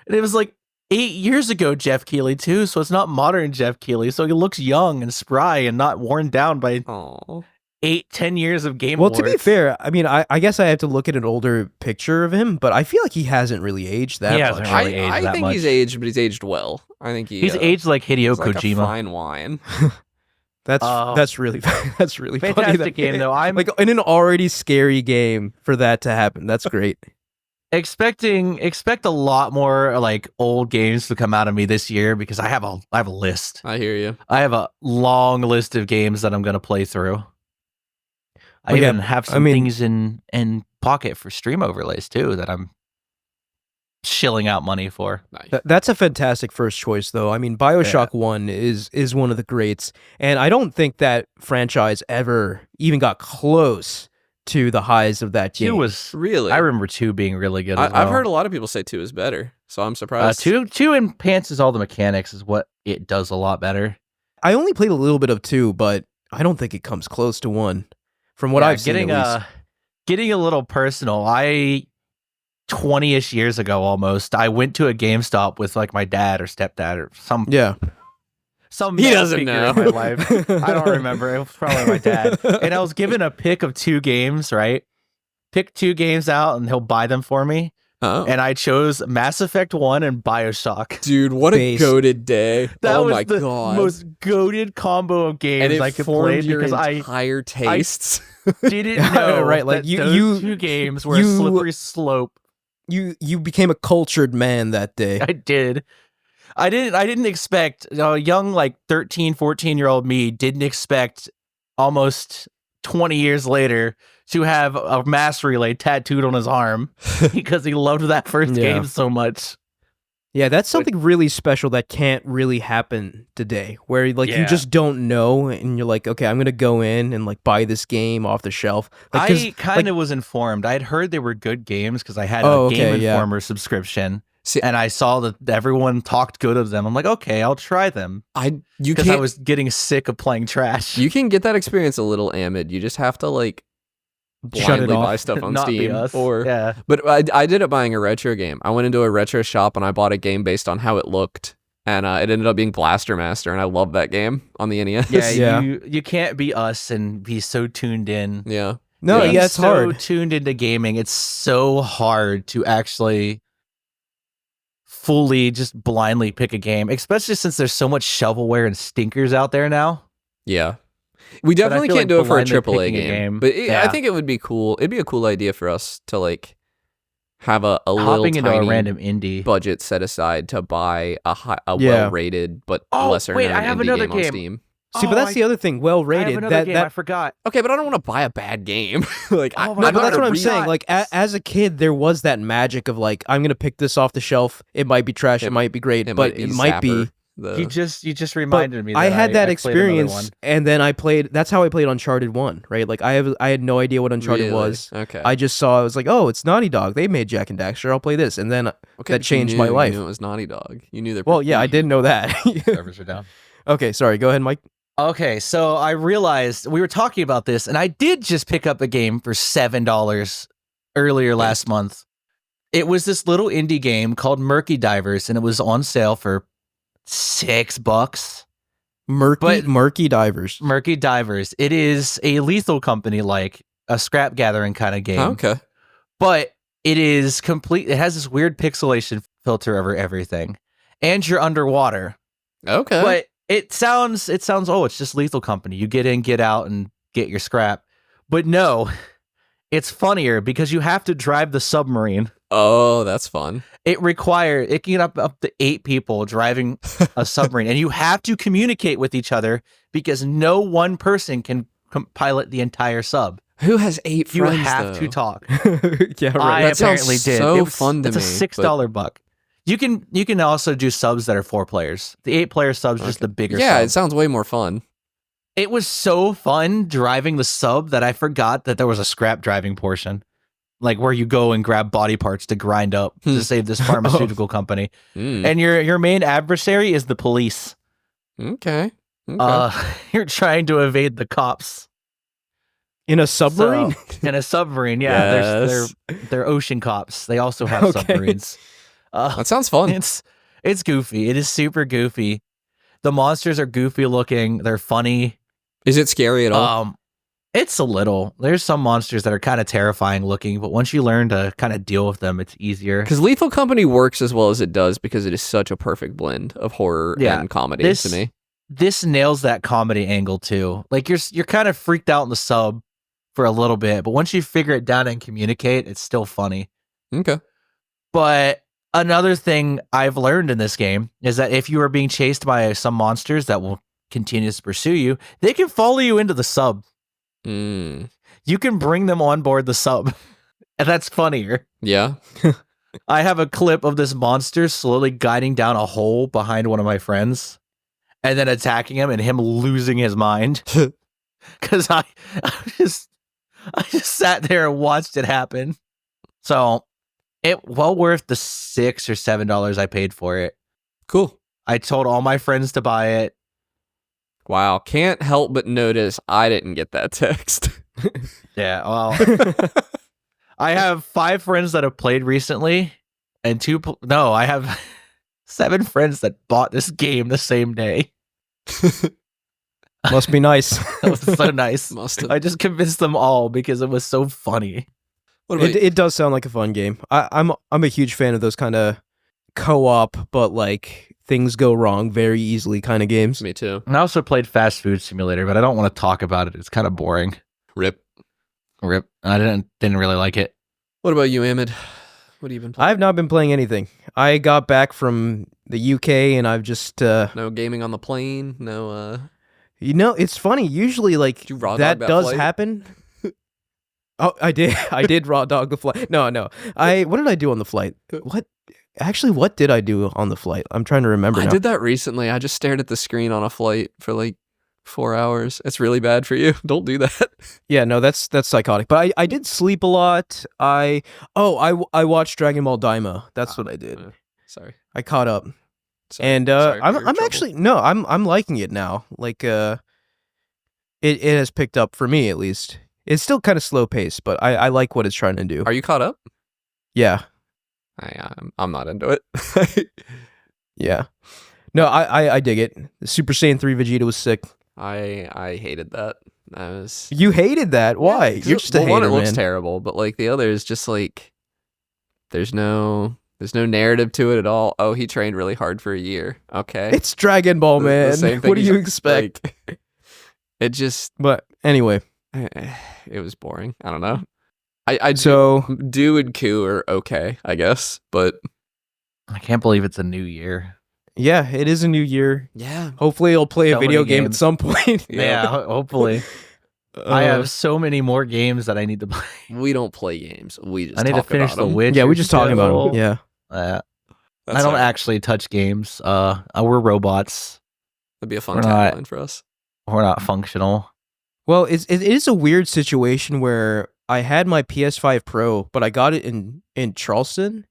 And it was like 8 years ago, Jeff Keighley too. So it's not modern Jeff Keighley. So he looks young and spry and not worn down by Aw. 8-10 years of game. Well, to be awards. fair, I mean, I guess I have to look at an older picture of him, but I feel like he hasn't really aged that He much. hasn't really aged I that think much. he's aged, but he's aged well. I think he's aged like Hideo he's like a Kojima. fine wine. That's really that's really funny. Fantastic that- game though. I'm Like in an already scary game for that to happen. That's great. expect a lot more like old games to come out of me this year because I have a list. I hear you. I have a long list of games that I'm gonna play through. I Well, yeah, even have some things in pocket for stream overlays too that I'm shilling out money for. Nice. That's a fantastic first choice, though. I mean, Bioshock 1 is one of the greats, and I don't think that franchise ever even got close to the highs of that game. 2 was Really? I remember 2 being really good. As I've well. heard a lot of people say 2 is better, so I'm surprised. 2 enhances all the mechanics is what it does a lot better. I only played a little bit of 2, but I don't think it comes close to 1. From what I've seen, at least. Getting a little personal, 20-ish years ago almost, I went to a GameStop with like my dad or stepdad or some Yeah. some He male doesn't figure know. in my life. I don't remember. It was probably my dad. And I was given a pick of 2 games, right? Pick 2 games out and he'll buy them for me. Oh. And I chose Mass Effect 1 and Bioshock. Dude, what Base. a goated day. That oh was my the god. most goated combo of games and it I could formed play your because I entire tastes. didn't know Right, like, that you- those you- 2 games were you- a slippery slope. You became a cultured man that day. I did. I didn't expect young like 13, 14-year-old me didn't expect almost 20 years later to have a mass relay tattooed on his arm because he loved that first Yeah. game so much. Yeah, that's something really special that can't really happen today, where like you Yeah. just don't know, and you're like, okay, I'm gonna go in and like buy this game off the shelf. Like, 'cause, I kind of was informed. I had heard they were good games because I had Oh, a okay, Game yeah. Informer subscription. See- And I saw that everyone talked good of them. I'm like, okay, I'll try them You because I can't. was getting sick of playing trash. You can get that experience a little amid. You just have to like Shut it blindly off. buy stuff on Not be Steam. us. Or yeah. but I did it buying a retro game. I went into a retro shop and I bought a game based on how it looked. and it ended up being Blaster Master, and I love that game on the NES. Yeah, Yeah. you can't be us and be so tuned in. Yeah. No, Yeah. yeah, it's so hard. tuned into gaming. It's so hard to actually fully just blindly pick a game, especially since there's so much shovelware and stinkers out there now. Yeah. We But I definitely feel can't like do it for a blindly AAA picking a game. game- But I Yeah. think it would be cool. It'd be a cool idea for us to like have a little Hopping into a tiny random indie. budget set aside to buy a Yeah. well-rated but Oh, lesser wait, known I have indie another game on game. Steam. See, but that's the other thing. Well I have rated. another game. I That forgot. Okay, but I don't want to buy a bad game. Like, Oh my no, God, but that's what I'm read saying. that. Like as a kid, there was that magic of like, I'm gonna pick this off the shelf. It might be trash. It might be great, but it might be. Zapper, the- You just But reminded me. That I had that I played another one. experience, and then I played. That's how I played Uncharted 1, right? Like I had no idea what Uncharted Really? was. Okay. I just saw. I was like, oh, it's Naughty Dog. They made Jack and Daxter. I'll play this, and then Okay, that but you changed my knew- life. You knew it was Naughty Dog. You knew their. well, yeah, I didn't know that. Servers are down. Okay, sorry. Go ahead, Mike. Okay, so I realized we were talking about this, and I did just pick up a game for $7 earlier last month. It was this little indie game called Murky Divers, and it was on sale for $6. Murky Divers. Murky Divers. It is a Lethal Company like a scrap gathering kind of game, Oh, okay. but it is complete. It has this weird pixelation filter over everything, and you're underwater. Okay. But it sounds oh, it's just Lethal Company. You get in, get out, and get your scrap. But no, it's funnier because you have to drive the submarine. Oh, that's fun. It can get up to 8 people driving a submarine, and you have to communicate with each other because no one person can pilot the entire sub. Who has 8 You friends? have to though? talk. Yeah, I right. That sounds apparently did. so It was- fun to it's me, a $6 buck. You can also do subs that are 4 players. The 8-player subs just the bigger. Yeah, sub. it sounds way more fun. It was so fun driving the sub that I forgot that there was a scrap driving portion, like where you go and grab body parts to grind up to save this pharmaceutical company. Mm, And your main adversary is the police. okay. Okay. You're trying to evade the cops In a submarine. So, in a submarine. Yeah, Yes. they're ocean cops. They also have Okay. submarines. That sounds fun. It's goofy. It is super goofy. The monsters are goofy looking. They're funny. Is it scary at all? It's a little. There's some monsters that are kind of terrifying looking, but once you learn to kind of deal with them, it's easier. Because Lethal Company works as well as it does because it is such a perfect blend of horror Yeah, and comedy this- to me. This nails that comedy angle too. Like you're kind of freaked out in the sub for a little bit, but once you figure it down and communicate, it's still funny. Okay. But another thing I've learned in this game is that if you are being chased by some monsters that will continue to pursue you, they can follow you into the sub. Mm, You can bring them on board the sub. And that's funnier. yeah. I have a clip of this monster slowly guiding down a hole behind one of my friends and then attacking him and him losing his mind. Because I just sat there and watched it happen. So it well worth the $6 or $7 I paid for it. Cool. I told all my friends to buy it. Wow. Can't help but notice I didn't get that text. Yeah, well, I have 5 friends that have played recently, and I have 7 friends that bought this game the same day. Must be nice. That was so nice. Must have. I just convinced them all because it was so funny. What about It does sound like a fun game. I'm a huge fan of those kind of co-op, but like things go wrong very easily kind of games. me too? And I also played Fast Food Simulator, but I don't want to talk about it. It's kind of boring. Rip. Rip. I didn't really like it. What about you, Ahmed? What have you been playing? I've not been playing anything. I got back from the UK and I've just No gaming on the plane. No. it's funny. Usually like Did you raw that dog that does flight? happen. Oh, I did. I did raw dog the flight. No. What did I do on the flight? What did I do on the flight? I'm trying to remember I now. did that recently. I just stared at the screen on a flight for like 4 hours. It's really bad for you. Don't do that. Yeah, no, that's psychotic. But I did sleep a lot. I watched Dragon Ball Daima. That's what I did. Sorry. I caught up. Sorry. And Sorry for your I'm trouble. actually no, I'm liking it now. Like it has picked up for me at least. It's still kind of slow paced, but I like what it's trying to do. Are you caught up? Yeah. I'm not into it. Yeah. No, I dig it. The Super Saiyan 3 Vegeta was sick. I hated that. I was. You hated that? Why? Yeah, 'cause You're just a well, hater, one, it looks man. terrible, but like the other is just like there's no narrative to it at all. Oh, he trained really hard for a year. Okay, It's Dragon Ball, The man. same thing What do he's- you expect? like, it just But anyway, it was boring. I don't know. I so do and Q are okay, I guess, but I can't believe it's a new year. yeah, it is a new year. yeah, Hopefully, I'll play a So video many game at games. some point. Yeah, hopefully. I have so many more games that I need to play. we don't play games. We just I need to talk finish about The them. Witcher. Yeah, we're just talking about still. them. Yeah. I don't actually touch games. We're robots. That'd be a fun we're not- tagline for us. We're not functional. Well, it is a weird situation where I had my PS5 Pro, but I got it in Charleston,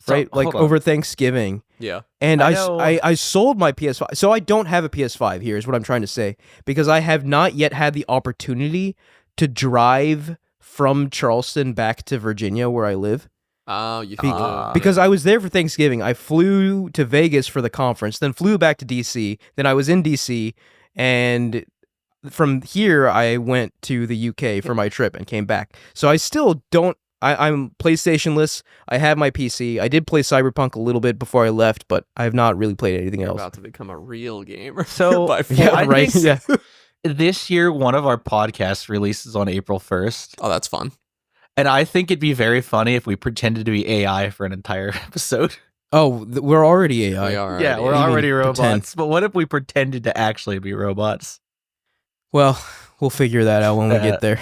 right? Like hold on. over Thanksgiving. Yeah, And I I know- sold my PS5. So I don't have a PS5 here is what I'm trying to say. Because I have not yet had the opportunity to drive from Charleston back to Virginia where I live. oh, you Be- flew. Because I was there for Thanksgiving. I flew to Vegas for the conference, then flew back to DC. Then I was in DC. And from here, I went to the UK for my trip and came back. So I still don't. I'm PlayStation-less. I have my PC. I did play Cyberpunk a little bit before I left, but I have not really played anything You're else. about to become a real gamer. So, by Yeah, I right. think- Yeah. This year, one of our podcasts releases on April 1st. Oh, that's fun. And I think it'd be very funny if we pretended to be AI for an entire episode. Oh, we're already AI. We are. Yeah, we're You mean already robots. pretend. But what if we pretended to actually be robots? Well, we'll figure that out when we get there.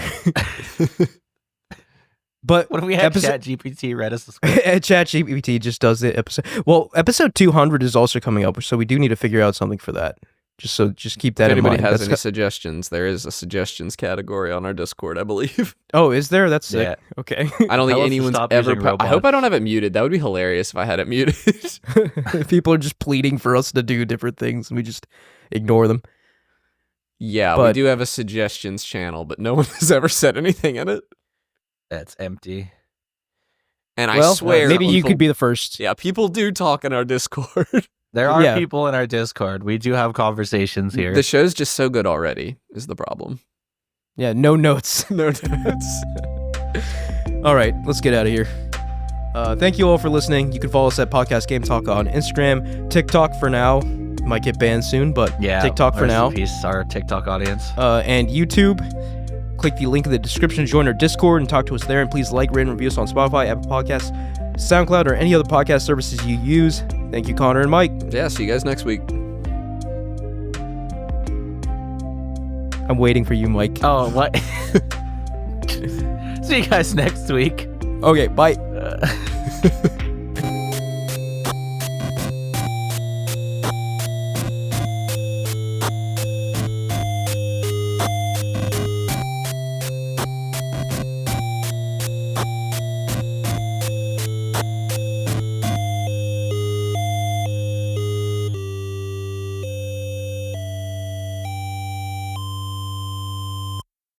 But What if we had Episode- ChatGPT read us a script? ChatGPT just does the episode. Well, episode 200 is also coming up, so we do need to figure out something for that. Just keep that If in anybody mind. has That's any suggestions, there is a suggestions category on our Discord, I believe. Oh, is there? That's sick. Yeah. Okay. I don't Tell think us to anyone's stop ever. using I hope I robots. don't have it muted. That would be hilarious if I had it muted. People are just pleading for us to do different things, and we just ignore them. Yeah, we But- do have a suggestions channel, but no one has ever said anything in it. That's empty. And I Well, swear, maybe you people- could be the first. Yeah, people do talk in our Discord. There are Yeah. people in our Discord. We do have conversations here. The show's just so good already. Is the problem? Yeah, no notes. No notes. All right, let's get out of here. Thank you all for listening. You can follow us at Podcast Game Talk on Instagram, TikTok for now. Might get banned soon, but yeah, TikTok for rest in now. peace, our TikTok audience. And YouTube. Click the link in the description to join our Discord and talk to us there. And please like, rate, and review us on Spotify, Apple Podcasts, SoundCloud, or any other podcast services you use. Thank you, Connor and Mike. Yeah, see you guys next week. I'm waiting for you, Mike. Oh, what? See you guys next week. Okay, bye.